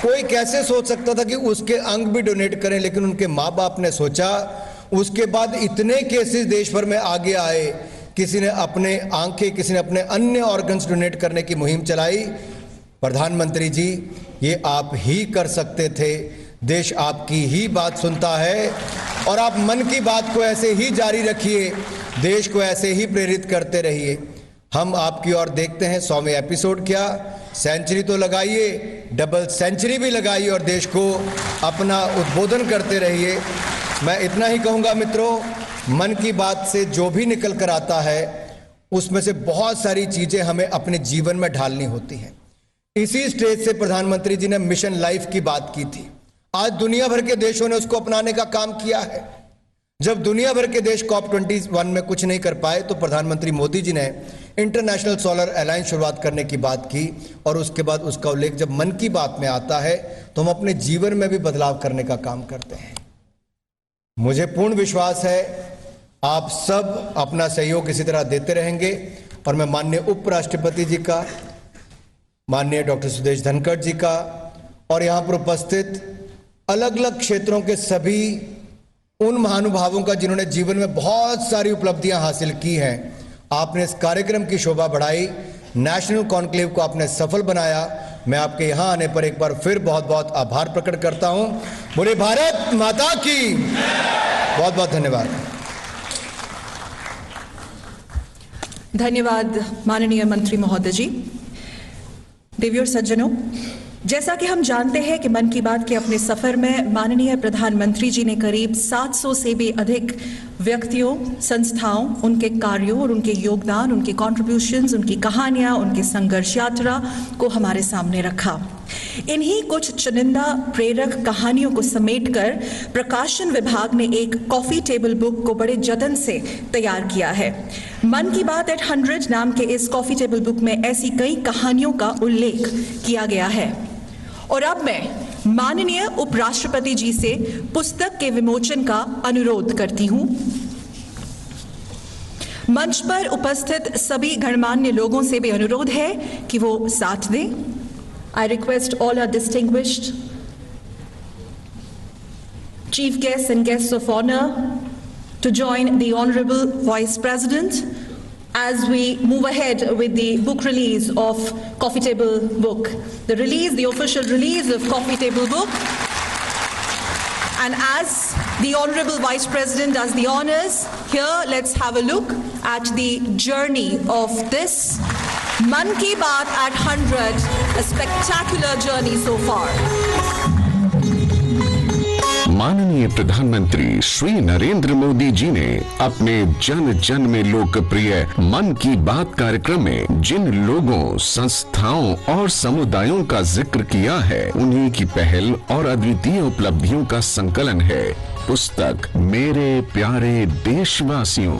Speaker 5: कोई कैसे सोच सकता था कि उसके अंग भी डोनेट करें, लेकिन उनके माँ बाप ने सोचा। उसके बाद इतने केसेस देश भर में आगे आए, किसी ने अपने आंखें, किसी ने अपने अन्य ऑर्गन्स डोनेट करने की मुहिम चलाई। प्रधानमंत्री जी, ये आप ही कर सकते थे, देश आपकी ही बात सुनता है और आप मन की बात को ऐसे ही जारी रखिए, देश को ऐसे ही प्रेरित करते रहिए। हम आपकी ओर देखते हैं। 100वें एपिसोड क्या, सेंचुरी तो लगाइए, डबल सेंचुरी भी लगाइए और देश को अपना उद्बोधन करते रहिए। मैं इतना ही कहूँगा मित्रों, मन की बात से जो भी निकल कर आता है उसमें से बहुत सारी चीज़ें हमें अपने जीवन में ढालनी होती हैं। इसी स्टेज से प्रधानमंत्री जी ने मिशन लाइफ की बात की थी। आज दुनिया भर के देशों ने उसको अपनाने का काम किया है। जब दुनिया भर के देश COP21 में कुछ नहीं कर पाए तो प्रधानमंत्री मोदी जी ने इंटरनेशनल सोलर अलायंस शुरुआत करने की बात की और उसके बाद उसका उल्लेख जब मन की बात में आता है तो हम अपने जीवन में भी बदलाव करने का काम करते हैं। मुझे पूर्ण विश्वास है आप सब अपना सहयोग इसी तरह देते रहेंगे और मैं माननीय उपराष्ट्रपति जी का, माननीय डॉक्टर सुदेश धनखड़ जी का और यहाँ पर उपस्थित अलग अलग क्षेत्रों के सभी उन महानुभावों का जिन्होंने जीवन में बहुत सारी उपलब्धियां हासिल की हैं। आपने इस कार्यक्रम की शोभा बढ़ाई, नेशनल कॉन्क्लेव को आपने सफल बनाया। मैं आपके यहाँ आने पर एक बार फिर बहुत बहुत आभार प्रकट करता हूँ। बोले भारत माता की, बहुत बहुत धन्यवाद।
Speaker 1: धन्यवाद माननीय मंत्री महोदय जी। देवियों और सज्जनों, जैसा कि हम जानते हैं कि मन की बात के अपने सफर में माननीय प्रधानमंत्री जी ने करीब 700 से भी अधिक व्यक्तियों, संस्थाओं, उनके कार्यों और उनके योगदान, उनके कॉन्ट्रीब्यूशंस, उनकी कहानियां, उनके संघर्ष यात्रा को हमारे सामने रखा। इन्हीं कुछ चुनिंदा प्रेरक कहानियों को समेटकर प्रकाशन विभाग ने एक कॉफी टेबल बुक को बड़े जतन से तैयार किया है। मन की बात एट 100 नाम के इस कॉफी टेबल बुक में ऐसी कई कहानियों का उल्लेख किया गया है। और अब मैं माननीय उपराष्ट्रपति जी से पुस्तक के विमोचन का अनुरोध करती हूं। मंच पर उपस्थित सभी गणमान्य लोगों से भी अनुरोध है कि वो साथ दें। I request all our distinguished chief guests and guests of honor to join the Honorable Vice President as we move ahead with the book release of Coffee Table Book. The official release of Coffee Table Book. And as the Honorable Vice President does the honors, here let's have a look at the journey of this Man Ki Baat at 100, a spectacular journey so far.
Speaker 3: माननीय प्रधानमंत्री श्री नरेंद्र मोदी जी ने अपने जन जन में लोकप्रिय मन की बात कार्यक्रम में जिन लोगों, संस्थाओं और समुदायों का जिक्र किया है, उन्हीं की पहल और अद्वितीय उपलब्धियों का संकलन है पुस्तक मेरे प्यारे देशवासियों।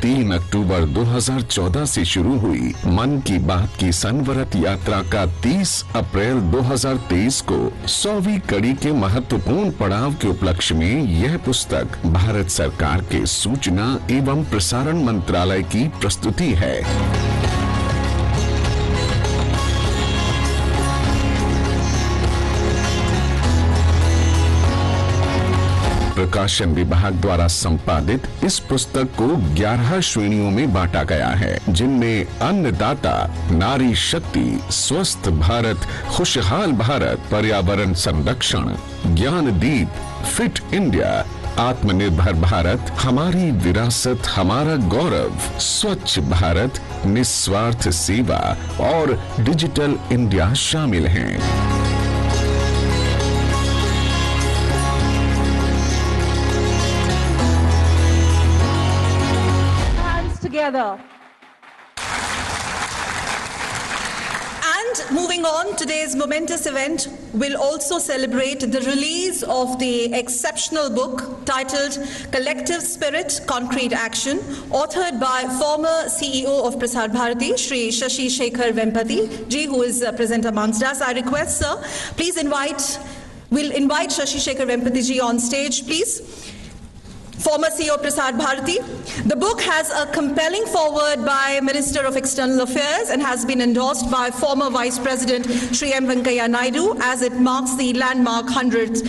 Speaker 6: 3 अक्टूबर 2014 से शुरू हुई मन की बात की सनवरत यात्रा का 30 अप्रैल 2023 को 100वीं कड़ी के महत्वपूर्ण पड़ाव के उपलक्ष्य में यह पुस्तक भारत सरकार के सूचना एवं प्रसारण मंत्रालय की प्रस्तुति है। प्रकाशन विभाग द्वारा संपादित इस पुस्तक को 11 श्रेणियों में बांटा गया है, जिनमें अन्नदाता, नारी शक्ति, स्वस्थ भारत, खुशहाल भारत, पर्यावरण संरक्षण, ज्ञान दीप, फिट इंडिया, आत्मनिर्भर भारत, हमारी विरासत हमारा गौरव, स्वच्छ भारत, निस्वार्थ सेवा और डिजिटल इंडिया शामिल हैं।
Speaker 1: Together. And moving on, today's momentous event will also celebrate the release of the exceptional book titled Collective Spirit, Concrete Action, authored by former CEO of Prasar Bharati, Shri Shashi Shekhar Vempati ji, who is present amongst us. I request, sir, we'll invite Shashi Shekhar Vempati ji on stage, please. Former CEO Prasar Bharati. The book has a compelling foreword by Minister of External Affairs and has been endorsed by former Vice President Shri M. Venkaiah Naidu as it marks the landmark 100th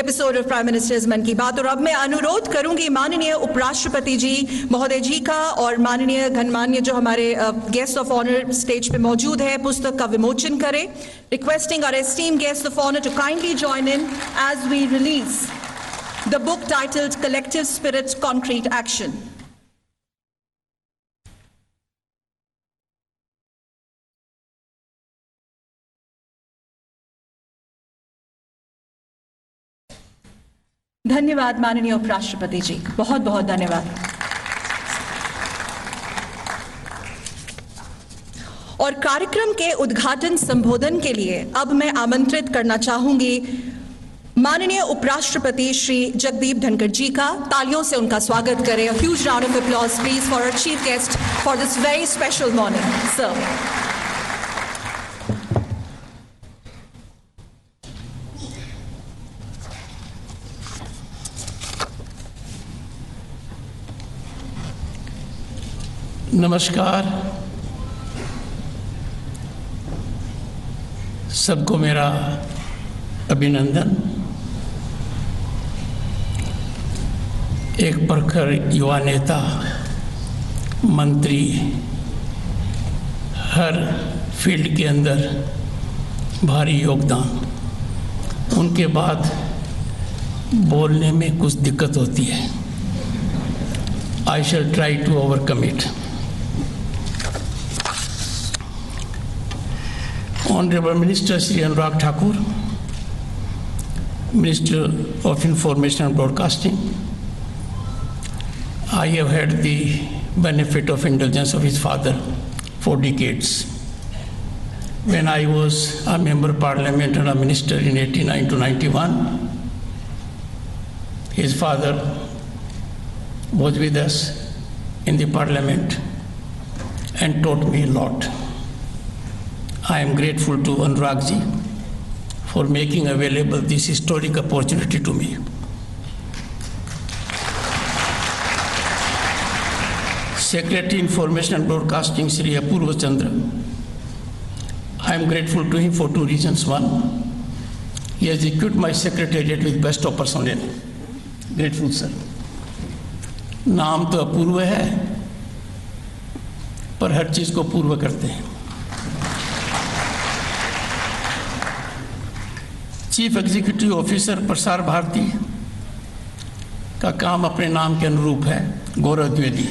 Speaker 1: episode of prime ministers मन की बात। और अब मैं अनुरोध करूंगी माननीय उपराष्ट्रपति जी महोदय जी का और माननीय गणमान्य जो हमारे गेस्ट ऑफ ऑनर स्टेज पे मौजूद है पुस्तक का विमोचन करें। Requesting our esteemed guest of honour to kindly join in as we release the book titled Collective Spirit, Concrete Action. धन्यवाद माननीय उपराष्ट्रपति जी, बहुत बहुत धन्यवाद। और कार्यक्रम के उद्घाटन संबोधन के लिए अब मैं आमंत्रित करना चाहूंगी माननीय उपराष्ट्रपति श्री जगदीप धनखड़ जी का। तालियों से उनका स्वागत करें। A huge round of applause please for our chief guest for this very special morning, sir.
Speaker 7: नमस्कार, सबको मेरा अभिनंदन। एक प्रखर युवा नेता, मंत्री, हर फील्ड के अंदर भारी योगदान, उनके बाद बोलने में कुछ दिक्कत होती है। I shall try to overcome it. Honourable minister Shri Anurag Thakur, Minister of Information and Broadcasting, I have had the benefit of indulgence of his father for decades. When I was a member of parliament and a minister in 89 to 91, his father was with us in the parliament and taught me a lot. I am grateful to Anurag ji for making available this historic opportunity to me. Secretary Information and Broadcasting Shri Apurva Chandra, I am grateful to him for two reasons. One, he has equipped my secretariat with best of personnel. Grateful sir. नाम तो अपूर्व है पर हर चीज को पूर्व करते हैं। Chief executive officer Prasar Bharati का काम अपने नाम के अनुरूप है, गौरव द्विवेदी।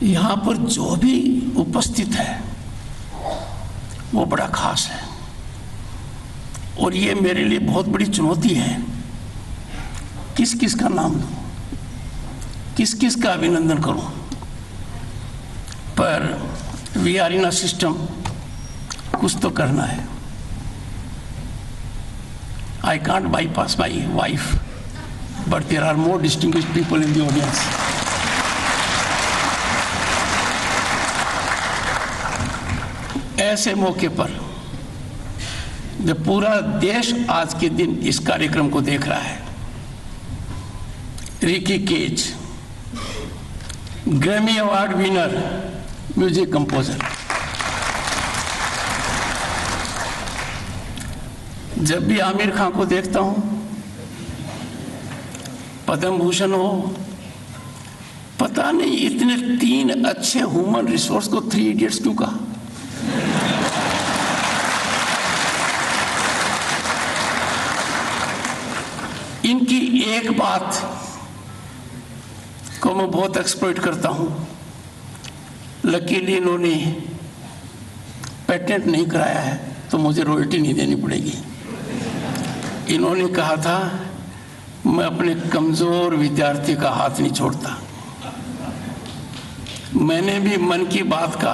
Speaker 7: यहाँ पर जो भी उपस्थित है वो बड़ा खास है और ये मेरे लिए बहुत बड़ी चुनौती है, किस किस का नाम दूं, किस किस का अभिनंदन करूं। पर we are in a system, कुछ तो करना है। I can't bypass my wife but there are more distinguished people in the audience. ऐसे मौके पर जब पूरा देश आज के दिन इस कार्यक्रम को देख रहा है, Ricky Kej, Grammy award winner, music composer, जब भी आमिर खान को देखता हूं, पद्म भूषण हो, पता नहीं इतने 3 अच्छे ह्यूमन रिसोर्स को 3 इडियट्स क्यों कहा। इनकी एक बात को मैं बहुत एक्सप्लॉइट करता हूं। लकीली इन्होंने पेटेंट नहीं कराया है तो मुझे रॉयल्टी नहीं देनी पड़ेगी। इन्होंने कहा था मैं अपने कमजोर विद्यार्थी का हाथ नहीं छोड़ता। मैंने भी मन की बात का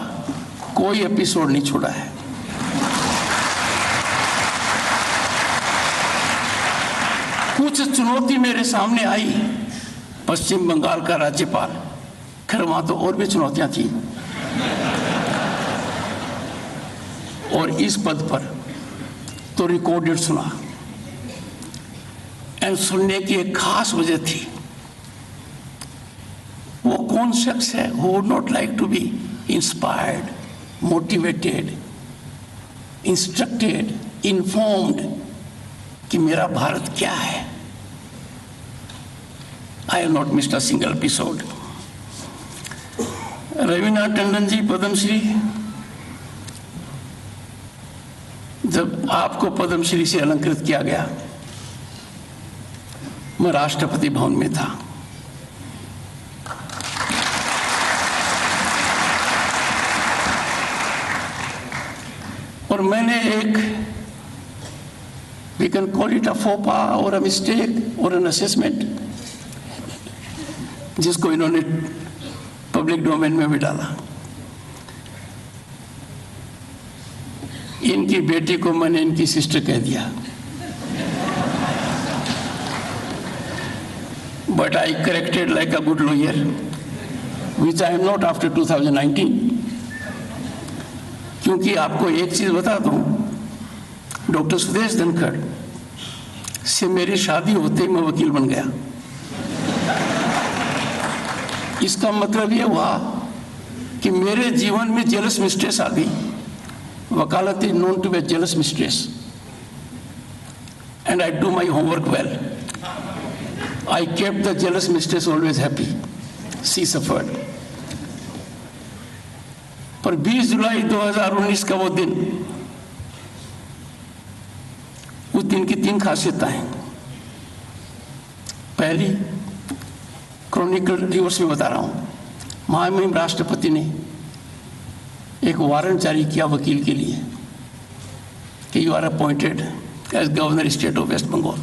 Speaker 7: कोई एपिसोड नहीं छोड़ा है। कुछ चुनौती मेरे सामने आई, पश्चिम बंगाल का राज्यपाल, खैर वहां तो और भी चुनौतियां थी, और इस पद पर तो रिकॉर्डेड सुना। एंड सुनने की एक खास वजह थी। वो कौन शख्स है who would not like to be inspired, motivated, instructed, informed कि मेरा भारत क्या है। I have not missed a single episode. Ravinath Tandon ji Padmashri, जब आपको पद्मश्री से अलंकृत किया गया, मैं राष्ट्रपति भवन में था। और मैंने एक we can call it a faux pas or a mistake or an assessment, जिसको इन्होंने पब्लिक डोमेन में भी डाला। इनकी बेटी को मैंने इनकी सिस्टर कह दिया, but I corrected like a good lawyer, which I am not after 2019. क्योंकि आपको एक चीज बता दूं, डॉक्टर सुदेश धनखड़ से मेरी शादी होते ही मैं वकील बन गया। इसका मतलब ये हुआ कि मेरे जीवन में जेलस मिस्ट्रेस आ गई। वकालत is known to be jealous mistress, and I do my homework well. I kept the jealous mistress always happy. She suffered. पर 20 जुलाई 2019 का वो दिन, उस दिन की 3 खासियतें हैं। पहली, क्रॉनिकल रिवर्स में बता रहा हूं, महामहिम राष्ट्रपति ने एक वारंट जारी किया वकील के लिए कि you are appointed as governor state of West Bengal.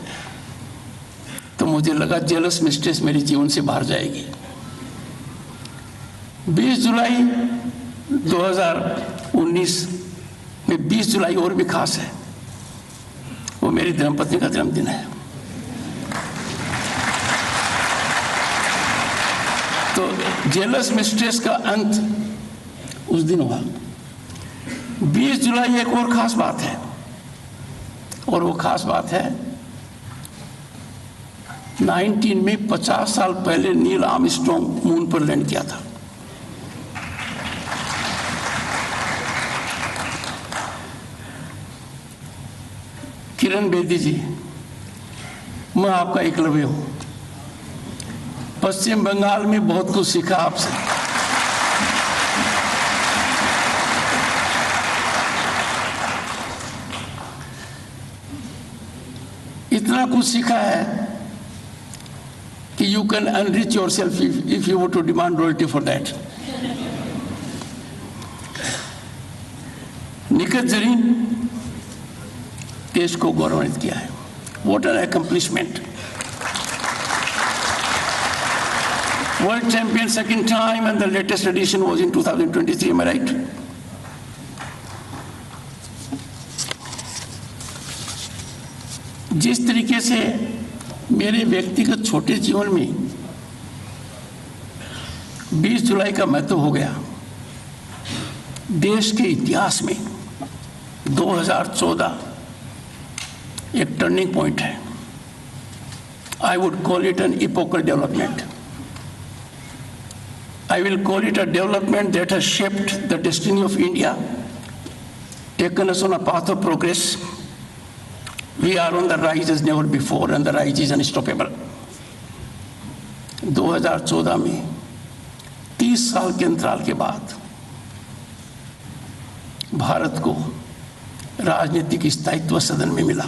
Speaker 7: तो मुझे लगा जेलस मिस्ट्रेस मेरे जीवन से बाहर जाएगी। 20 जुलाई 2019 में 20 जुलाई और भी खास है, वो मेरी धर्मपत्नी का जन्मदिन है। तो जेलस मिस्ट्रेस का अंत उस दिन हुआ। 20 जुलाई एक और खास बात है, और वो खास बात है 19 में 50 साल पहले नील आर्मस्ट्रॉन्ग मून पर लैंड किया था। किरण बेदी जी, मैं आपका एकलव्य हूं। पश्चिम बंगाल में बहुत कुछ सीखा आपसे। इतना कुछ सीखा है कि you can enrich yourself if you were to demand royalty for that. Nikhat Zareen देश को गौरवान्वित किया है। What an accomplishment! World champion second time, and the latest edition was in 2023. Am I right? जिस तरीके से मेरे व्यक्तिगत छोटे जीवन में 20 जुलाई का महत्व हो गया। देश के इतिहास में 2014 एक टर्निंग पॉइंट है। I would call it an epochal development. I will call it a development that has shaped the destiny of India, taken us on a path of progress. We are on the rise as never before, and the rise is unstoppable. 2014 में 30 साल के अंतराल के बाद भारत को राजनीतिक स्थायित्व सदन में मिला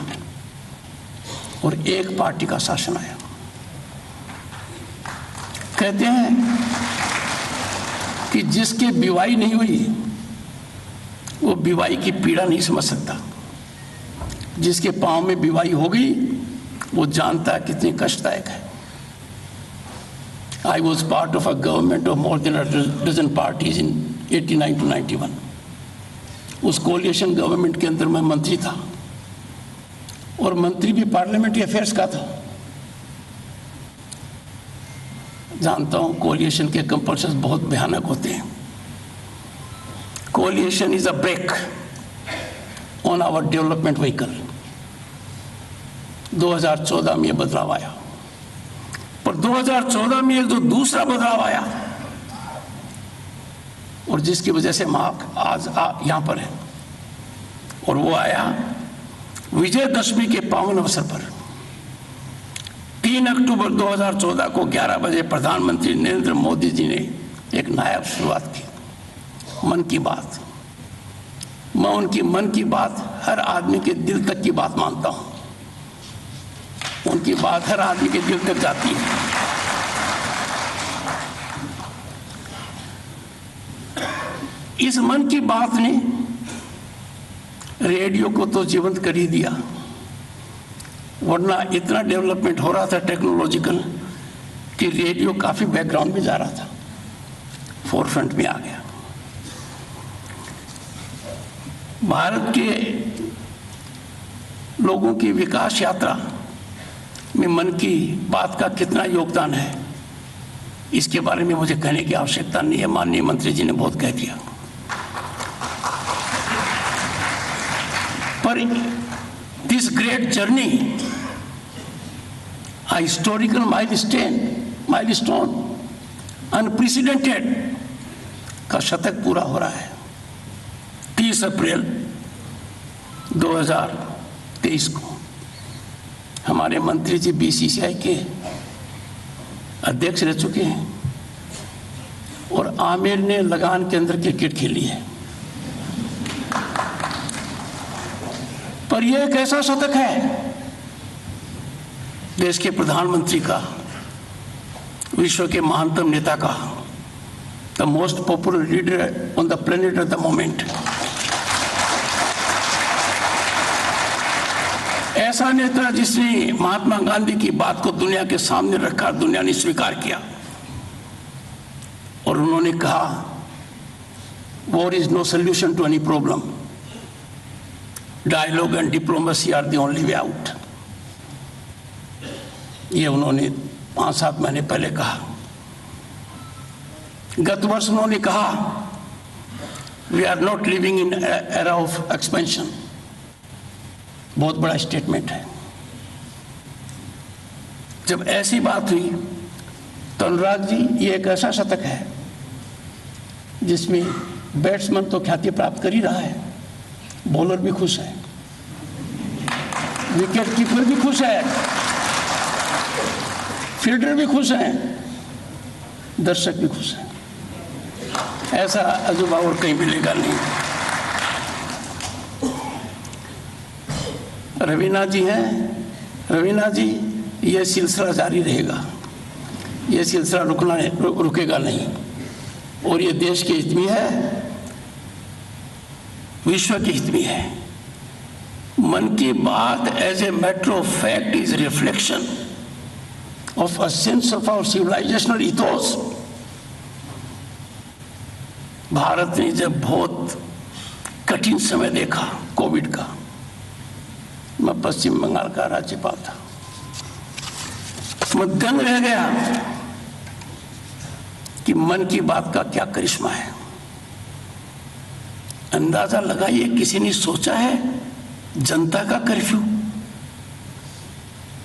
Speaker 7: और एक पार्टी का शासन आया। कहते हैं कि जिसके विवाही नहीं हुई वो विवाही की पीड़ा नहीं समझ सकता, जिसके पांव में विवाही हो गई वो जानता है कितनी कष्टदायक है। I was part of a government of more than a dozen parties in 89 to 91. उस कोलिएशन गवर्नमेंट के अंदर मैं मंत्री था और मंत्री भी पार्लियामेंट्री अफेयर्स का था। जानता हूं कोलिएशन के कंपल्शंस बहुत भयानक होते हैं। Coalition is a brake on our development vehicle. 2014 में यह बदलाव आया, पर 2014 में एक जो दूसरा बदलाव आया और जिसकी वजह से हम आज यहां पर है, और वो आया विजयदशमी के पावन अवसर पर। 3 अक्टूबर 2014 को 11 बजे प्रधानमंत्री नरेंद्र मोदी जी ने एक नायाब शुरुआत की, मन की बात। मैं उनकी मन की बात हर आदमी के दिल तक की बात मानता हूं। उनकी बात हर आदमी के दिल तक जाती है। इस मन की बात ने रेडियो को तो जीवंत कर ही दिया, वरना इतना डेवलपमेंट हो रहा था टेक्नोलॉजिकल कि रेडियो काफी बैकग्राउंड में जा रहा था, फोरफ्रंट में आ गया। भारत के लोगों की विकास यात्रा में मन की बात का कितना योगदान है, इसके बारे में मुझे कहने की आवश्यकता नहीं है। माननीय मंत्री जी ने बहुत कह दिया। पर this great journey, a historical milestone, unprecedented का शतक पूरा हो रहा है। 30 अप्रैल 2023 को हमारे मंत्री जी बीसीसीआई के अध्यक्ष रह चुके हैं और आमिर ने लगान के अंदर क्रिकेट खेली है। पर यह एक ऐसा शतक है देश के प्रधानमंत्री का, विश्व के महानतम नेता का, the most popular leader on the planet eight the moment. ऐसा नेता जिसने महात्मा गांधी की बात को दुनिया के सामने रखा, दुनिया ने स्वीकार किया और उन्होंने कहा, war is no solution to any problem, dialogue and diplomacy are the only way out. ये उन्होंने 5-7 महीने पहले कहा। गत वर्ष उन्होंने कहा, we are not living in era of expansion. बहुत बड़ा स्टेटमेंट है। जब ऐसी बात हुई तो अनुराग जी, ये एक ऐसा शतक है जिसमें बैट्समैन तो ख्याति प्राप्त कर ही रहा है, बॉलर भी खुश है, विकेट कीपर भी खुश है, फील्डर भी खुश है, दर्शक भी खुश है। ऐसा अजूबा और कहीं मिलेगा नहीं। रवीना जी हैं, रवीना जी, ये सिलसिला जारी रहेगा, ये सिलसिला रुकेगा नहीं, और ये देश के हित में है, विश्व के हित में है। Mann Ki Baat as a matter of fact is reflection of a sense of our civilisational ethos. Bharat ने जब बहुत कठिन समय देखा कोविड का, मैं पश्चिम बंगाल का राज्यपाल था, मैं दंग रह गया कि मन की बात का क्या करिश्मा है। अंदाजा लगाइए, किसी ने सोचा है जनता का कर्फ्यू?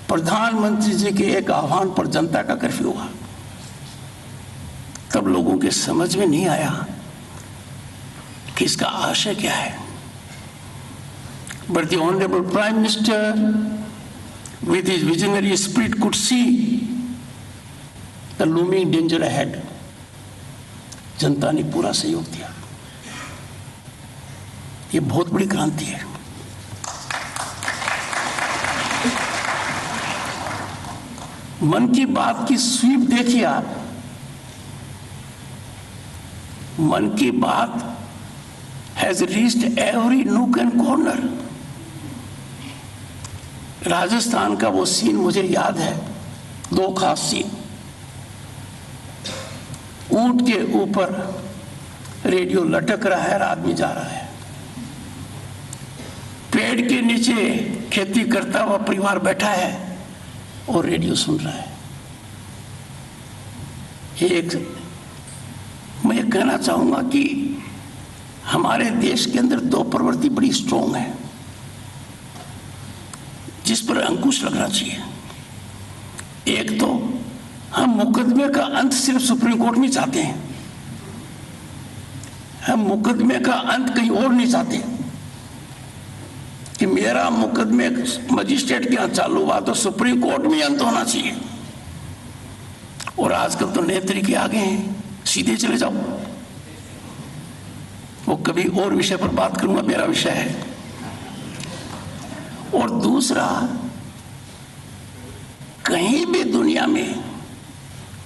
Speaker 7: प्रधानमंत्री जी के एक आह्वान पर जनता का कर्फ्यू हुआ। तब लोगों के समझ में नहीं आया कि इसका आशय क्या है। But the Honorable Prime Minister, with his visionary spirit, could see the looming danger ahead. जनता ने पूरा सहयोग दिया। ये बहुत बड़ी क्रांति है। मन की बात की स्वीप देखिए आप। मन की बात has reached every nook and corner. Rajasthan का वो सीन मुझे याद है, दो खास सीन। ऊंट के ऊपर रेडियो लटक रहा है और आदमी जा रहा है। पेड़ के नीचे खेती करता हुआ परिवार बैठा है और रेडियो सुन रहा है। मैं ये कहना चाहूंगा कि हमारे देश के अंदर दो प्रवृत्ति बड़ी स्ट्रॉन्ग है जिस पर अंकुश लगना चाहिए। एक तो हम मुकदमे का अंत सिर्फ सुप्रीम कोर्ट में चाहते हैं, हम मुकदमे का अंत कहीं और नहीं चाहते कि मेरा मुकदमे मजिस्ट्रेट के यहां चालू हुआ तो सुप्रीम कोर्ट में अंत होना चाहिए। और आजकल तो नए तरीके आ गए हैं, सीधे चले जाओ। वो कभी और विषय पर बात करूंगा, मेरा विषय है। और दूसरा, कहीं भी दुनिया में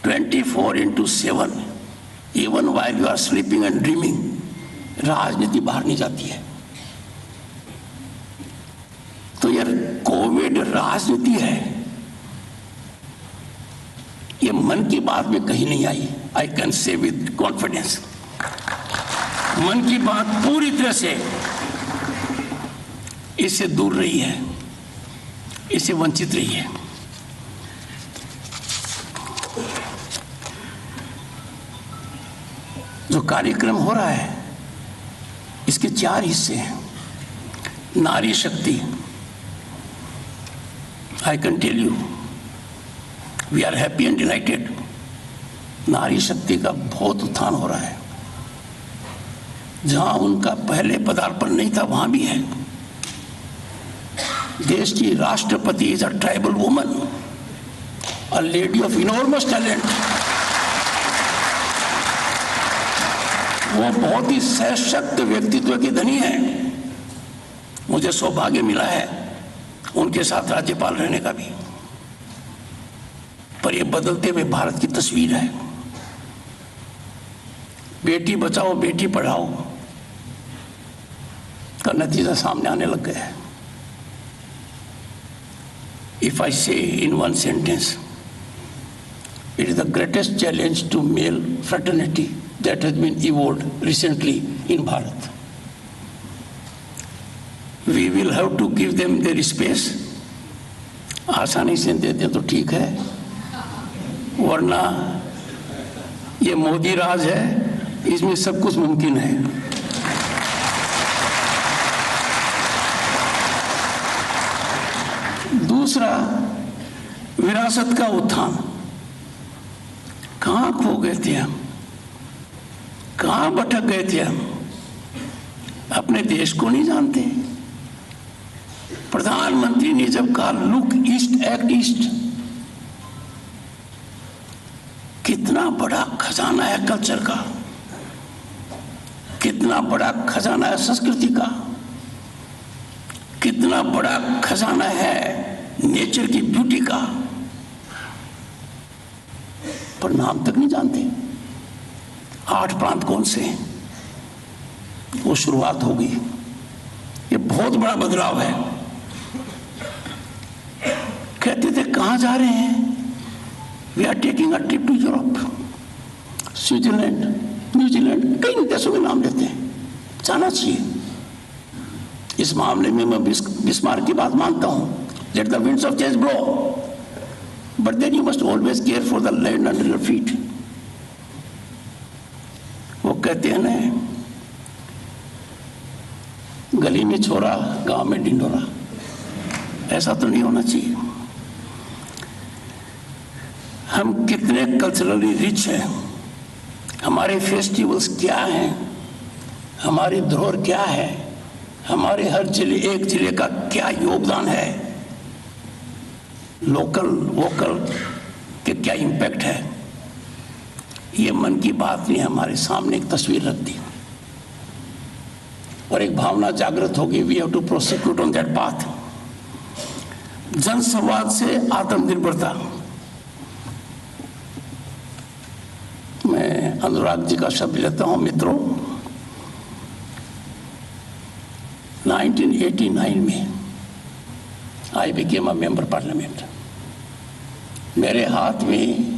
Speaker 7: 24/7 even while you are sleeping and dreaming, राजनीति बाहर नहीं जाती है। तो यार कोविड राजनीति है, ये मन की बात में कहीं नहीं आई। I can say with confidence, Mann Ki बात पूरी तरह से इससे दूर रही है, इससे वंचित रही है। जो कार्यक्रम हो रहा है इसके 4 हिस्से हैं। नारी शक्ति, I can tell you we are happy and delighted. नारी शक्ति का बहुत उत्थान हो रहा है। जहां उनका पहले पदार्पण नहीं था वहां भी है। देश की राष्ट्रपति is a tribal woman, a lady of enormous talent. वो बहुत ही सशक्त व्यक्तित्व की धनी है। मुझे सौभाग्य मिला है उनके साथ राज्यपाल रहने का भी। पर ये बदलते हुए भारत की तस्वीर है। बेटी बचाओ बेटी पढ़ाओ का नतीजा सामने आने लग गया है। If I say in one sentence, it is the greatest challenge to male fraternity that has been evolved recently in Bharat. We will have to give them their space. आसानी से दे दें तो ठीक है, वरना ये मोदी राज है, इसमें सब कुछ मुमकिन है। दूसरा, विरासत का उत्थान। कहां खो गए थे हम, कहां भटक गए थे हम, अपने देश को नहीं जानते। प्रधानमंत्री ने जब कहा लुक ईस्ट एक्ट ईस्ट, कितना बड़ा खजाना है कल्चर का, कितना बड़ा खजाना है संस्कृति का, कितना बड़ा खजाना है नेचर की ब्यूटी का, पर नाम तक नहीं जानते। 8 प्रांत कौन से हैं, वो शुरुआत होगी। ये बहुत बड़ा बदलाव है। कहते थे कहां जा रहे हैं, we are taking a trip to Europe, Switzerland, New Zealand, कई देशों के नाम लेते हैं। जाना चाहिए। इस मामले में मैं बिस्मार्क की बात मानता हूं, let the winds of change blow, but then you must always care for the land under your feet. वो कहते हैं ना, गली में छोरा गांव में ढिंडोरा, ऐसा तो नहीं होना चाहिए। हम कितने कल्चरली रिच हैं, हमारे फेस्टिवल्स क्या हैं, हमारी धरोहर क्या है, हमारे हर जिले, एक जिले का क्या योगदान है, लोकल वोकल के क्या इम्पैक्ट है, ये मन की बात ने हमारे सामने एक तस्वीर रख दी और एक भावना जागृत होगी। We have to prosecute on that path. जनसंवाद से आत्मनिर्भरता, मैं अनुराग जी का शब्द लेता हूं। मित्रों, 1989 में I became a member parliament. मेरे हाथ में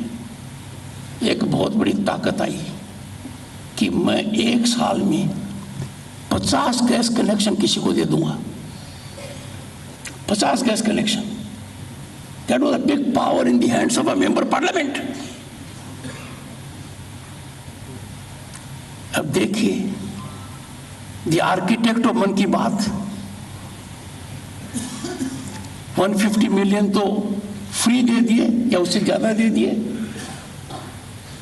Speaker 7: एक बहुत बड़ी ताकत आई कि मैं एक साल में 50 गैस कनेक्शन किसी को दे दूंगा। 50 gas connection, that was a big power in the hands of a member parliament. अब देखिए, द आर्किटेक्ट ऑफ मन की बात 150 मिलियन तो फ्री दे दिए या उससे ज्यादा दे दिए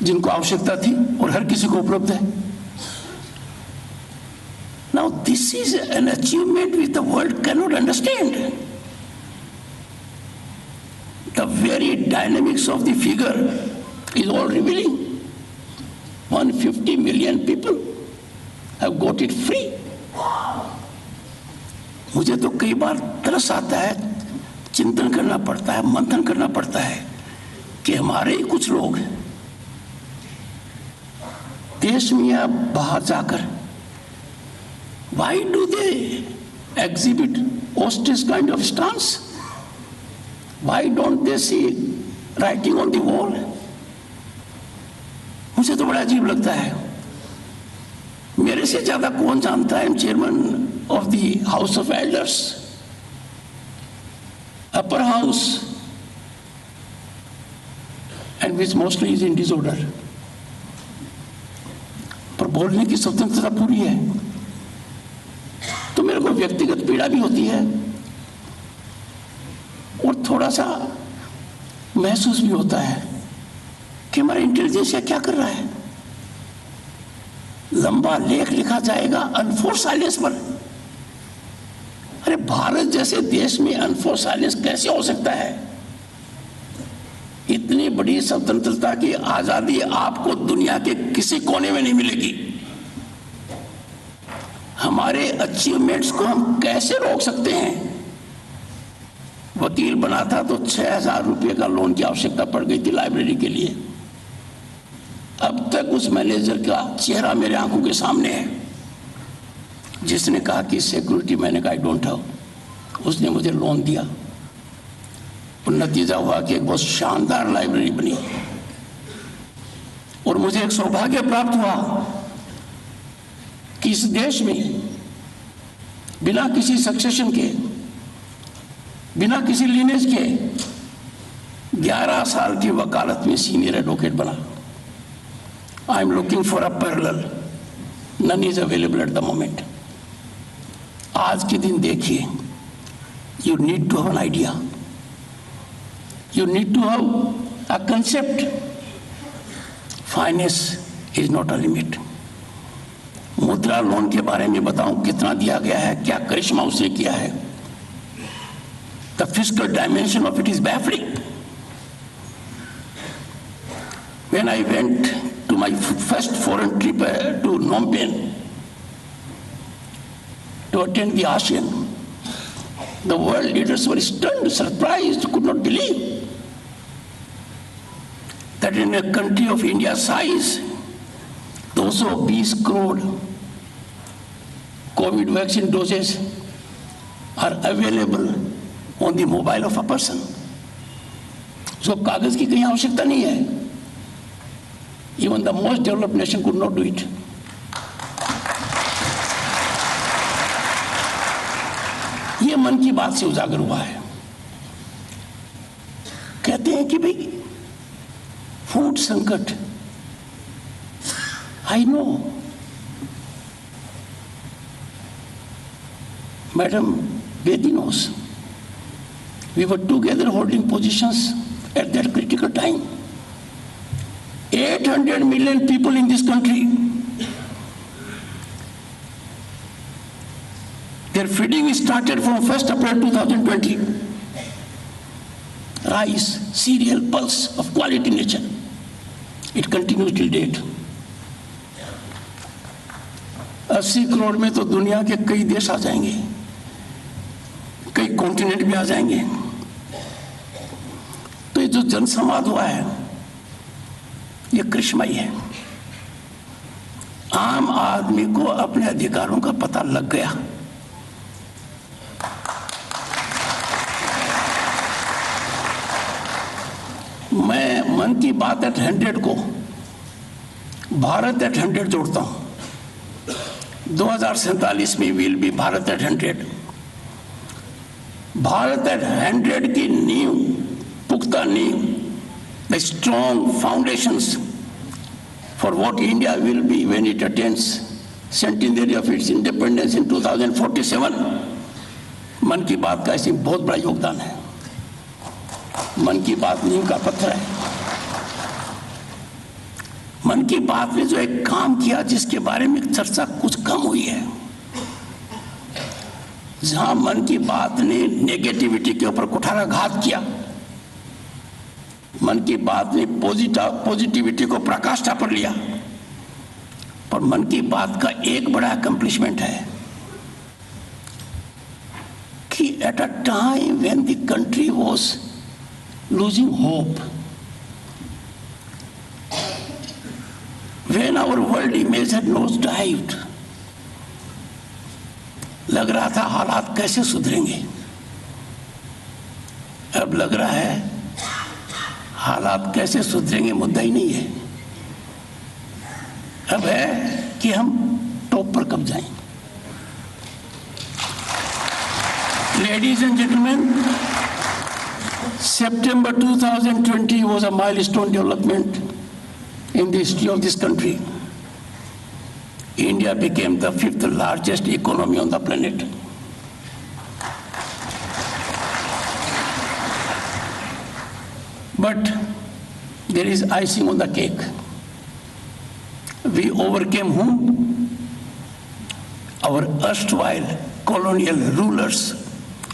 Speaker 7: जिनको आवश्यकता थी, और हर किसी को उपलब्ध है। Now this is an achievement which the world can not understand. The very dynamics of the figure is all revealing. 150 million people have got it free. मुझे तो कई बार तरस आता है, चिंतन करना पड़ता है, मंथन करना पड़ता है कि हमारे ही कुछ लोग देश में या बाहर जाकर why do they exhibit ostrich kind of stance? Why don't they see writing on the wall? मुझे तो बड़ा अजीब लगता है। मेरे से ज्यादा कौन जानता है, chairman of the house of elders, upper house, and which mostly is in disorder. पर बोलने की स्वतंत्रता पूरी है। तो मेरे को व्यक्तिगत पीड़ा भी होती है और थोड़ा सा महसूस भी होता है कि हमारा इंटेलिजेंस क्या कर रहा है। लंबा लेख लिखा जाएगा अनफोर्स साइलेंस पर। अरे भारत जैसे देश में अनफोर्स साइलेंस कैसे हो सकता है? इतनी बड़ी स्वतंत्रता की आजादी आपको दुनिया के किसी कोने में नहीं मिलेगी। हमारे अचीवमेंट्स को हम कैसे रोक सकते हैं? वकील बना था तो 6,000 रुपये का लोन की आवश्यकता पड़ गई थी लाइब्रेरी के लिए। अब तक उस मैनेजर का चेहरा मेरे आंखों के सामने है जिसने कहा कि सिक्योरिटी, मैंने कहा आई डोंट हैव। उसने मुझे लोन दिया और नतीजा हुआ कि एक बहुत शानदार लाइब्रेरी बनी और मुझे एक सौभाग्य प्राप्त हुआ कि इस देश में बिना किसी सक्सेशन के, बिना किसी लीनेज के 11 साल की वकालत में सीनियर एडवोकेट बना। I am looking for a parallel, none is available at the moment. आज के दिन देखिए, you need to have an idea, you need to have a concept. Finance is not a limit. Mudra loan के बारे में बताऊं कितना दिया गया है, क्या करिश्मा उसने किया है। The fiscal dimension of it is baffling. When I went to my first foreign trip to Phnom Penh to attend the ASEAN, the world leaders were stunned, surprised, could not believe that in a country of India's size, those of 20 crore COVID vaccine doses are available on the mobile of a person. उसको कागज की कहीं आवश्यकता नहीं है। Even the most developed nation could not do it. ये मन की बात से उजागर हुआ है। कहते हैं कि भाई फूड संकट, I know madam Bedi knows. We were together holding positions at that critical time. 800 million people in this country. Their feeding started from 1st April 2020. Rice, cereal, pulse of quality nature. It continues till date. 80 crore में तो दुनिया के कई देश आ जाएंगे, कई continent भी आ जाएंगे। तो ये जो जनसंवाद हुआ है ये कृष्णमय है। आम आदमी को अपने अधिकारों का पता लग गया। मैं मन की बात एट 100 को भारत एट 100 जोड़ता हूं। 2047 में will be Bharat at 100। Bharat at 100 की नींव, पुख्ता नींव, the strong foundations for what India will be when it attains centenary of its independence in 2047। Mann Ki बात का इसमें बहुत बड़ा योगदान है। मन की बात नींव का पत्थर है। मन की बात ने जो एक काम किया जिसके बारे में चर्चा कुछ कम हुई है, जहां मन की बात ने नेगेटिविटी के ऊपर कुठाराघात किया, मन की बात ने पॉजिटिविटी को प्रकाष्ठा पर लिया, पर मन की बात का एक बड़ा अकम्प्लिशमेंट है कि at a time when the country was losing hope, when our world image had nosedived, लग रहा था हालात कैसे सुधरेंगे। अब लग रहा है हालात कैसे सुधरेंगे मुद्दा ही नहीं है। अब है कि हम टॉप पर कब जाएं। Ladies and gentleman, September 2020 was a milestone development in the history of this country. India became the 5th largest economy on the planet. But there is icing on the cake. We overcame whom? Our erstwhile colonial rulers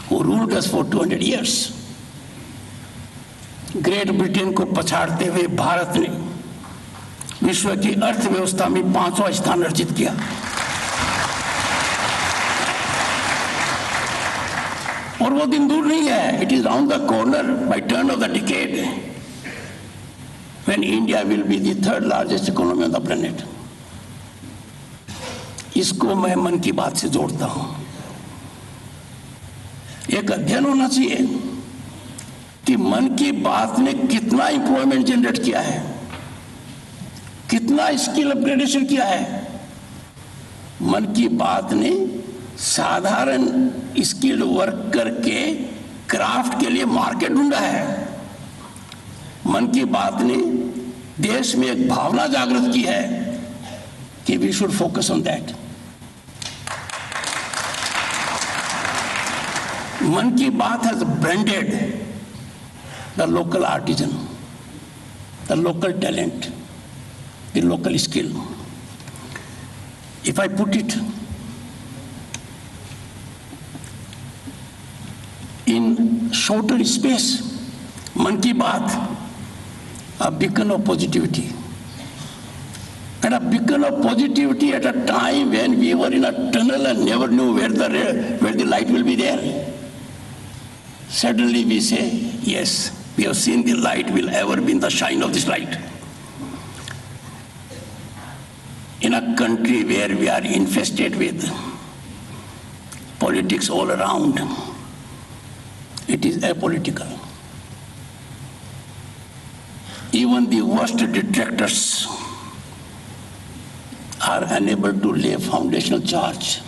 Speaker 7: who ruled us for 200 years. Great Britain को पछाड़ते हुए भारत ने विश्व की अर्थव्यवस्था में 5वां स्थान अर्जित किया। और वो दिन दूर नहीं है। It is round the corner by turn off the decade when India will be the 3rd largest economy on the planet. इसको मैं मन की बात से जोड़ता हूं। एक अध्ययन होना चाहिए कि मन की बात ने कितना इंप्लॉयमेंट जनरेट किया है, कितना स्किल अपग्रेडेशन किया है। मन की बात ने साधारण स्किल्ड वर्कर के क्राफ्ट के लिए मार्केट ढूंढा है। मन की बात ने देश में एक भावना जागृत की है कि we should focus on that. Mann Ki Baat has branded the local artisan, the local talent, the local skill. If I put it in shorter space, Man Ki Baat, a beacon of positivity. And a beacon of positivity at a time when we were in a tunnel and never knew where the light will be there. Suddenly we say, yes, we have seen the light, will ever be in the shine of this light. In a country where we are infested with politics all around, it is apolitical. Even the worst detractors are unable to lay foundational charge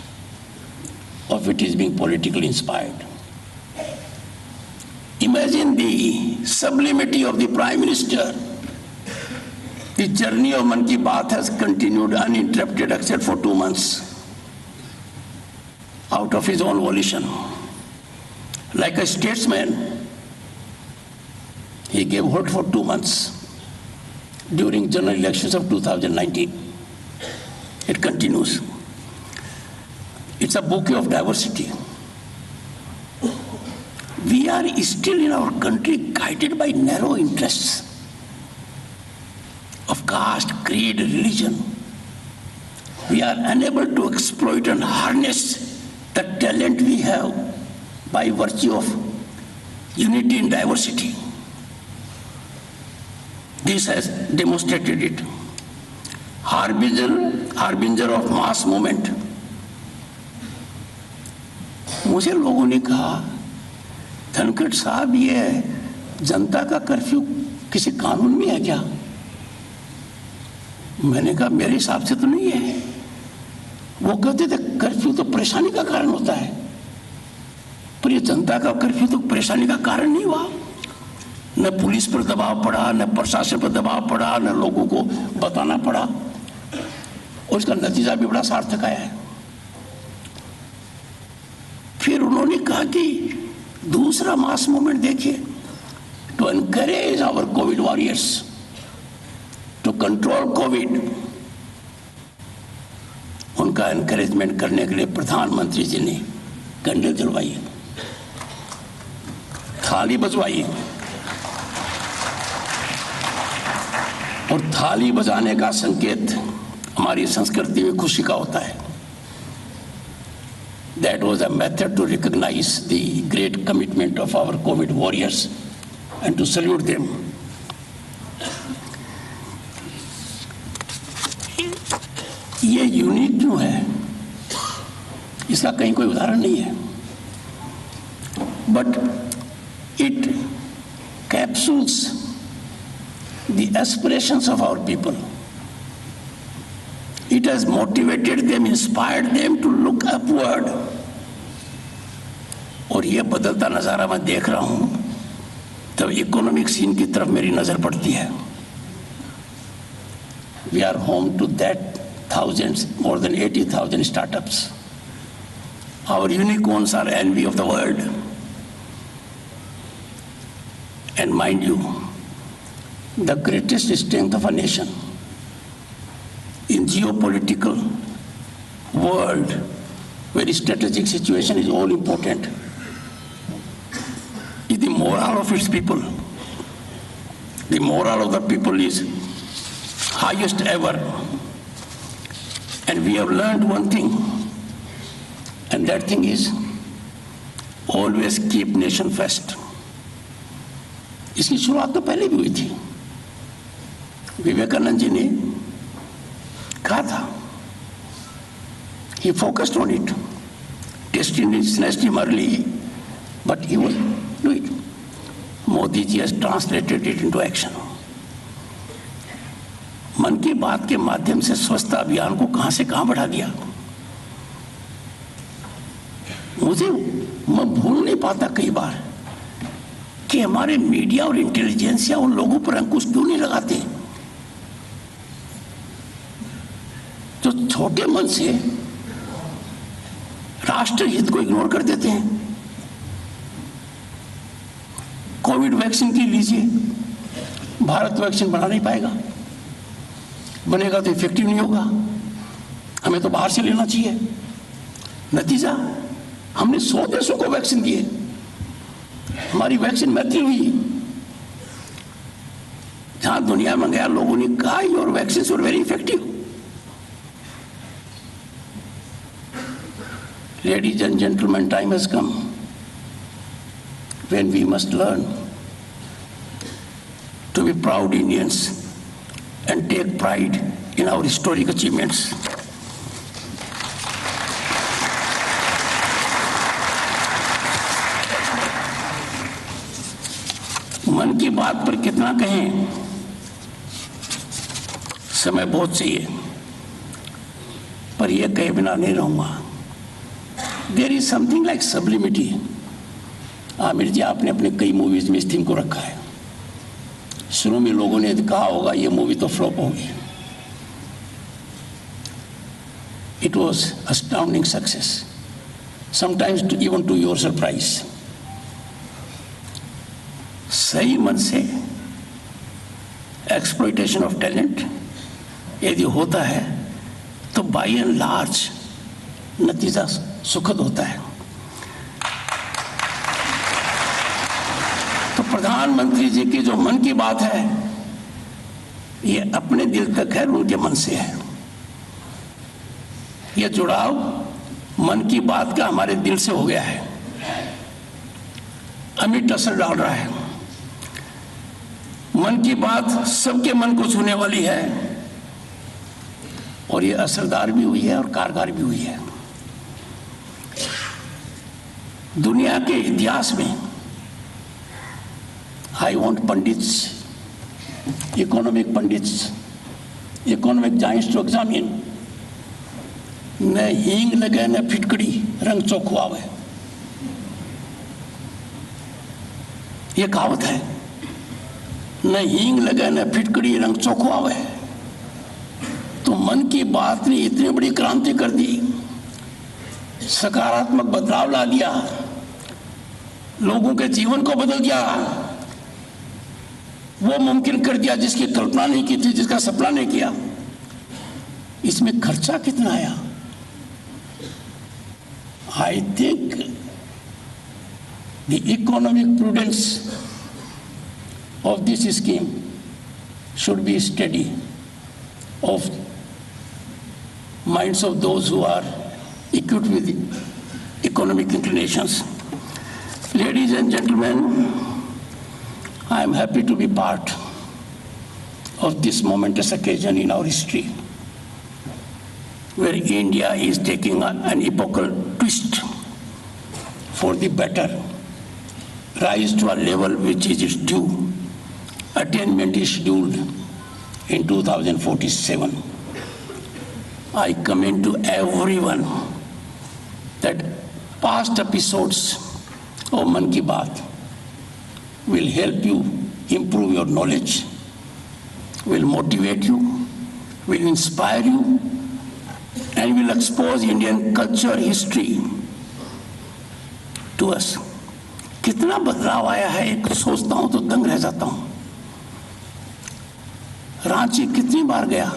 Speaker 7: of it is being politically inspired. Imagine the sublimity of the Prime Minister. The journey of Mann Ki Baat has continued uninterrupted except for 2 months out of his own volition. Like a statesman, he gave hold for 2 months during general elections of 2019. It continues. It's a bouquet of diversity. We are still in our country guided by narrow interests of caste, creed, religion. We are unable to exploit and harness the talent we have by virtue of unity in diversity. This has demonstrated it. Harbinger of mass movement. मुझे लोगों ने कहा, धनखड़ साहब, ये जनता का curfew किसी कानून में है क्या? मैंने कहा मेरे हिसाब से तो नहीं है। वो कहते थे कर्फ्यू तो परेशानी का कारण होता है, पर ये जनता का कर्फ्यू तो परेशानी का कारण नहीं हुआ। न पुलिस पर दबाव पड़ा, न प्रशासन पर दबाव पड़ा, न लोगों को बताना पड़ा, और इसका नतीजा भी बड़ा सार्थक आया है। फिर उन्होंने कहा कि दूसरा मास मूवमेंट देखिए, to encourage our Covid warriors to control Covid. उनका एनकरेजमेंट करने के लिए प्रधानमंत्री जी ने कैंडल जलवाई, थाली बजवाई, और थाली बजाने का संकेत हमारी संस्कृति में खुशी का होता है। That was a method to recognize the great commitment of our COVID warriors and to salute them. ये यूनिक क्यों है? इसका कहीं कोई उदाहरण नहीं है, but it capsules the aspirations of our people. It has motivated them, inspired them to look upward. और ये बदलता नज़ारा मैं देख रहा हूँ, तब इकोनॉमिक सीन की तरफ मेरी नज़र पड़ती है। We are home to that thousands, more than 80,000 startups. Our unicorns are envy of the world. And mind you, the greatest strength of a nation in geopolitical world where strategic situation is all important is the morale of its people. The morale of the people is highest ever. And we have learned one thing, and that thing is always keep nation first. इसकी शुरुआत तो पहले भी हुई थी। विवेकानंद जी ने कहा था, he focused on it. Destiny snatched him early, but he was doing it. Modi ji has translated it into action. मन की बात के माध्यम से स्वच्छता अभियान को कहां से कहां बढ़ा दिया। मैं भूल नहीं पाता कई बार कि हमारे मीडिया और इंटेलिजेंसिया उन लोगों पर अंकुश क्यों नहीं लगाते जो छोटे मन से राष्ट्र हित को इग्नोर कर देते हैं। कोविड वैक्सीन की लीजिए, भारत वैक्सीन बना नहीं पाएगा, बनेगा तो इफेक्टिव नहीं होगा, हमें तो बाहर से लेना चाहिए। नतीजा, हमने 100 देशों को वैक्सीन दिए, हमारी वैक्सीन मैत्री हुई। जहां दुनिया में गया, लोगों ने कहा your vaccine are very effective. Ladies and gentlemen, time has come when we must learn to be proud Indians and take pride in our historic achievements. मन की बात पर कितना कहें, समय बहुत चाहिए, पर यह कहे बिना नहीं रहूंगा। There is something like sublimity Aamir जी, आपने अपने कई मूवीज में इस थीम को रखा है। शुरू में लोगों ने कहा होगा ये मूवी तो फ्लॉप होगी। It was astounding success, sometimes even to your surprise. सही मन से एक्सप्लॉइटेशन ऑफ टैलेंट यदि होता है तो बाय एंड लार्ज नतीजा सुखद होता है। तो प्रधानमंत्री जी की जो मन की बात है ये अपने दिल तक है, उनके मन से है। ये जुड़ाव मन की बात का हमारे दिल से हो गया है, अमिट असर डाल रहा है। मन की बात सबके मन को छूने वाली है और ये असरदार भी हुई है और कारगर भी हुई है। दुनिया के इतिहास में I want pundits, economic giants to examine न हींग लगे न फिटकड़ी रंग चोखो आवे। ये कहावत है, न हींग लगे न फिटकड़ी रंग चोखो आवे। तो मन की बात ने इतनी बड़ी क्रांति कर दी, सकारात्मक बदलाव ला दिया, लोगों के जीवन को बदल दिया, वो मुमकिन कर दिया जिसकी कल्पना नहीं की थी, जिसका सपना नहीं किया। इसमें खर्चा कितना आया? I think the economic prudence of this scheme should be steady of minds of those who are equipped with economic inclinations. Ladies and gentlemen, I am happy to be part of this momentous occasion in our history, where India is taking an epochal twist for the better, rise to a level which is its due. Attainment is scheduled in 2047. I commend to everyone that past episodes of Man Ki Baat will help you improve your knowledge, will motivate you, will inspire you, and will expose Indian culture, history to us. कितना बदलाव आया है, एक सोचता हूं तो दंग रह जाता हूं। रांची कितनी बार गया,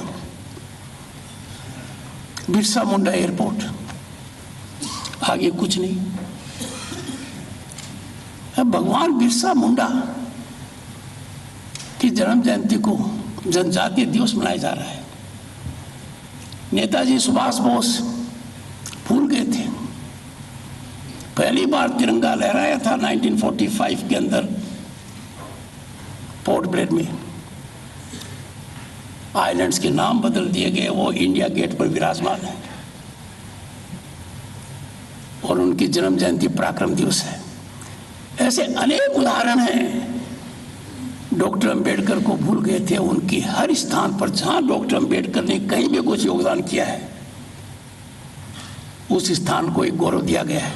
Speaker 7: बिरसा मुंडा एयरपोर्ट, आगे कुछ नहीं। अब भगवान बिरसा मुंडा की जन्म जयंती को जनजातीय दिवस मनाया जा रहा है। नेताजी सुभाष बोस भूल गए थे, पहली बार तिरंगा लहराया था 1945 के अंदर पोर्ट ब्लेयर में। आइलैंड्स के नाम बदल दिए गए, वो इंडिया गेट पर विराजमान है और उनकी जन्म जयंती पराक्रम दिवस है। ऐसे अनेक उदाहरण हैं। डॉक्टर अंबेडकर को भूल गए थे, उनकी हर स्थान पर जहां डॉक्टर अंबेडकर ने कहीं भी कुछ योगदान किया है उस स्थान को एक गौरव दिया गया है।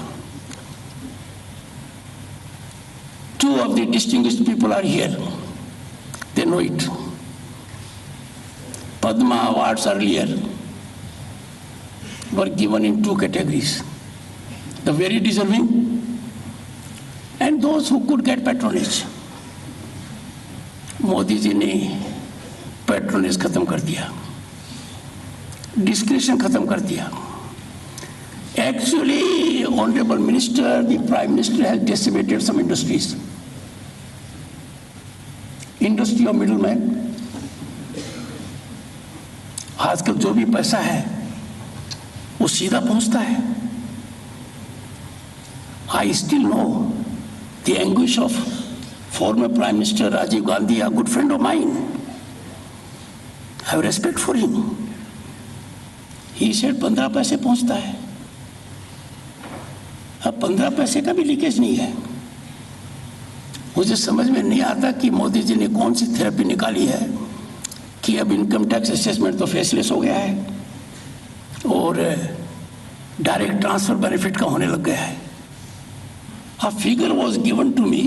Speaker 7: Two of the distinguished people are here, they know it. Padma awards earlier were given in two categories, the very deserving and those who could get patronage. Modi ji ने पैट्रोनेज खत्म कर दिया, डिस्क्रिप्शन खत्म कर दिया। Actually, Honorable Minister, the Prime Minister has decimated some industries. Industry of middleman. आजकल जो भी पैसा है वो सीधा पहुंचता है। I still know the anguish of former Prime Minister Rajiv Gandhi, a good friend of mine. I have respect for him. He said 15 पैसे पहुंचता है। अब 15 पैसे का भी लीकेज नहीं है। मुझे समझ में नहीं आता कि मोदी जी ने कौन सी थेरेपी निकाली है कि अब इनकम टैक्स असेसमेंट तो फेसलेस हो गया है और डायरेक्ट ट्रांसफर बेनिफिट का होने लग गया है। a figure was given to me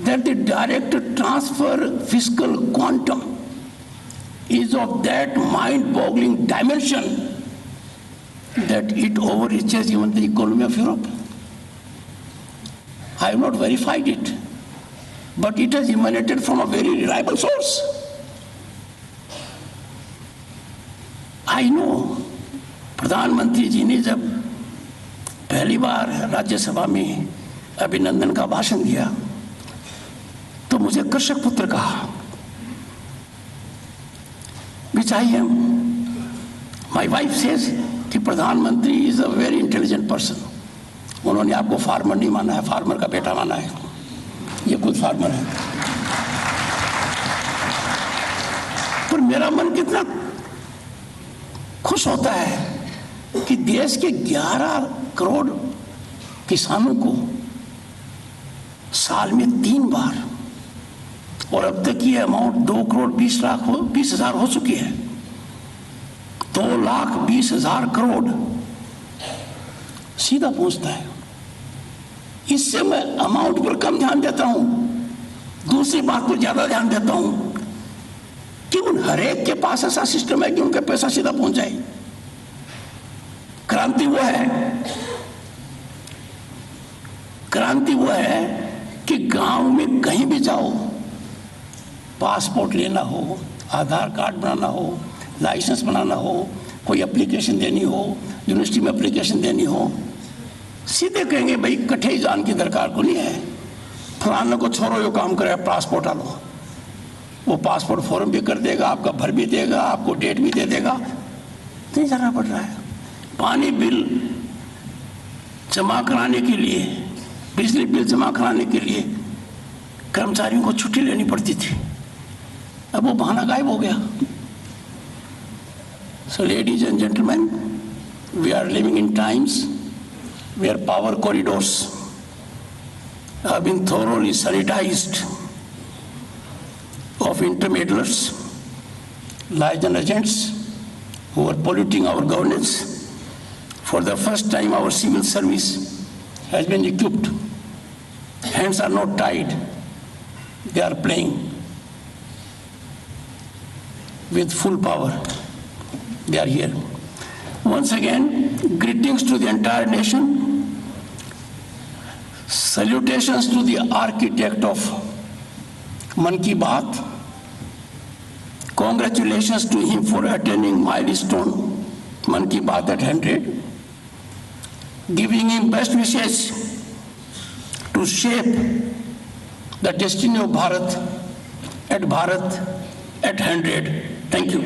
Speaker 7: that the direct transfer fiscal quantum is of that mind-boggling dimension that it overreaches even the economy of Europe. I have not verified it, but it has emanated from a very reliable source. I know प्रधानमंत्री जी ने जब पहली बार राज्यसभा में अभिनंदन का भाषण दिया तो मुझे कृषक पुत्र कहा, which I am. My wife says कि प्रधानमंत्री is a very intelligent person. उन्होंने आपको फार्मर नहीं माना है, फार्मर का बेटा माना है, ये खुद फार्मर है। पर मेरा मन कितना खुश होता है कि देश के 11 करोड़ किसानों को साल में 3 बार, और अब तक ये अमाउंट 2,20,00,000 हो चुकी है। 2,20,000 करोड़ सीधा पहुंचता है। इससे मैं अमाउंट पर कम ध्यान देता हूं, दूसरी बात पर ज्यादा ध्यान देता हूं कि उन हरेक के पास ऐसा सिस्टम है कि उनका पैसा सीधा पहुंच जाए। क्रांति वो है कि गांव में कहीं भी जाओ, पासपोर्ट लेना हो, आधार कार्ड बनाना हो, लाइसेंस बनाना हो, कोई एप्लीकेशन देनी हो, यूनिवर्सिटी में एप्लीकेशन देनी हो, सीधे कहेंगे भाई कठे जान की दरकार को नहीं है, फलाना को छोड़ो यो काम करे, पासपोर्ट आलो। वो पासपोर्ट फॉर्म भी कर देगा, आपका भर भी देगा, आपको डेट भी दे देगा, नहीं जाना पड़ रहा है। पानी बिल जमा कराने के लिए, बिजली बिल जमा कराने के लिए कर्मचारियों को छुट्टी लेनी पड़ती थी, अब वो बहाना गायब हो गया। So ladies and gentlemen, we are living in times where power corridors have been thoroughly sanitized of intermediaries, liaison agents who are polluting our governance. For the first time, our civil service has been equipped. Hands are not tied. They are playing with full power. They are here. Once again, greetings to the entire nation. Salutations to the architect of Man Ki Baat. Congratulations to him for attaining milestone Man Ki Baat at 100. Giving him best wishes to shape the destiny of Bharat at 100. Thank you.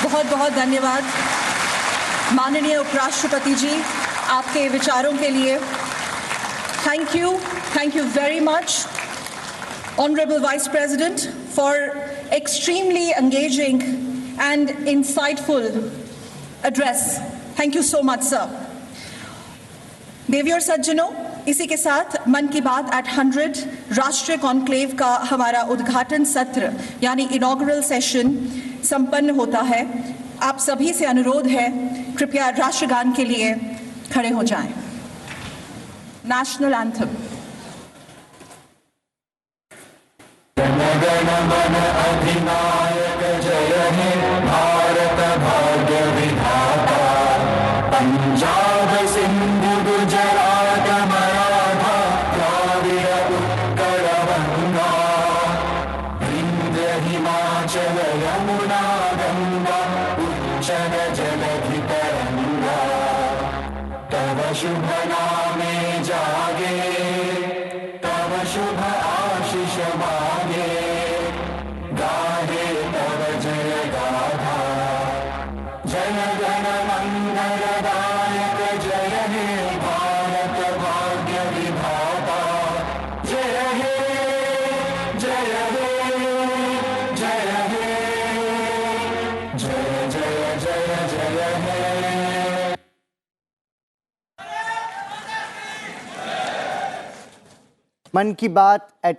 Speaker 1: बहुत बहुत धन्यवाद माननीय उपराष्ट्रपति जी आपके विचारों के लिए। Thank you very much Honorable Vice President for extremely engaging and insightful address. Thank you so much, sir. देवी और सज्जनों, इसी के साथ मन की बात एट 100 राष्ट्रीय कॉन्क्लेव का हमारा उद्घाटन सत्र यानी इनॉग्रल सेशन संपन्न होता है। आप सभी से अनुरोध है, कृपया राष्ट्रगान के लिए खड़े हो जाएं। National anthem.
Speaker 8: जन मन अधिनायक जय हे भारत भाग्य विधाता, पंजाब सिंधु गुजरात मराठा द्राविड़ उत्कल गंगा, विंध्य हिमाचल यमुना गंगा उच्चल जलधि तरंगा, तव शुभ नामे जागे, तव शुभ आशीष मांगे, गाहे तव जय गाथा, जन गण मंगलदायक जय हे भारत भाग्य विधाता, जय हे जय हे जय हे जय जय जय जय हे।
Speaker 9: मन की बात एट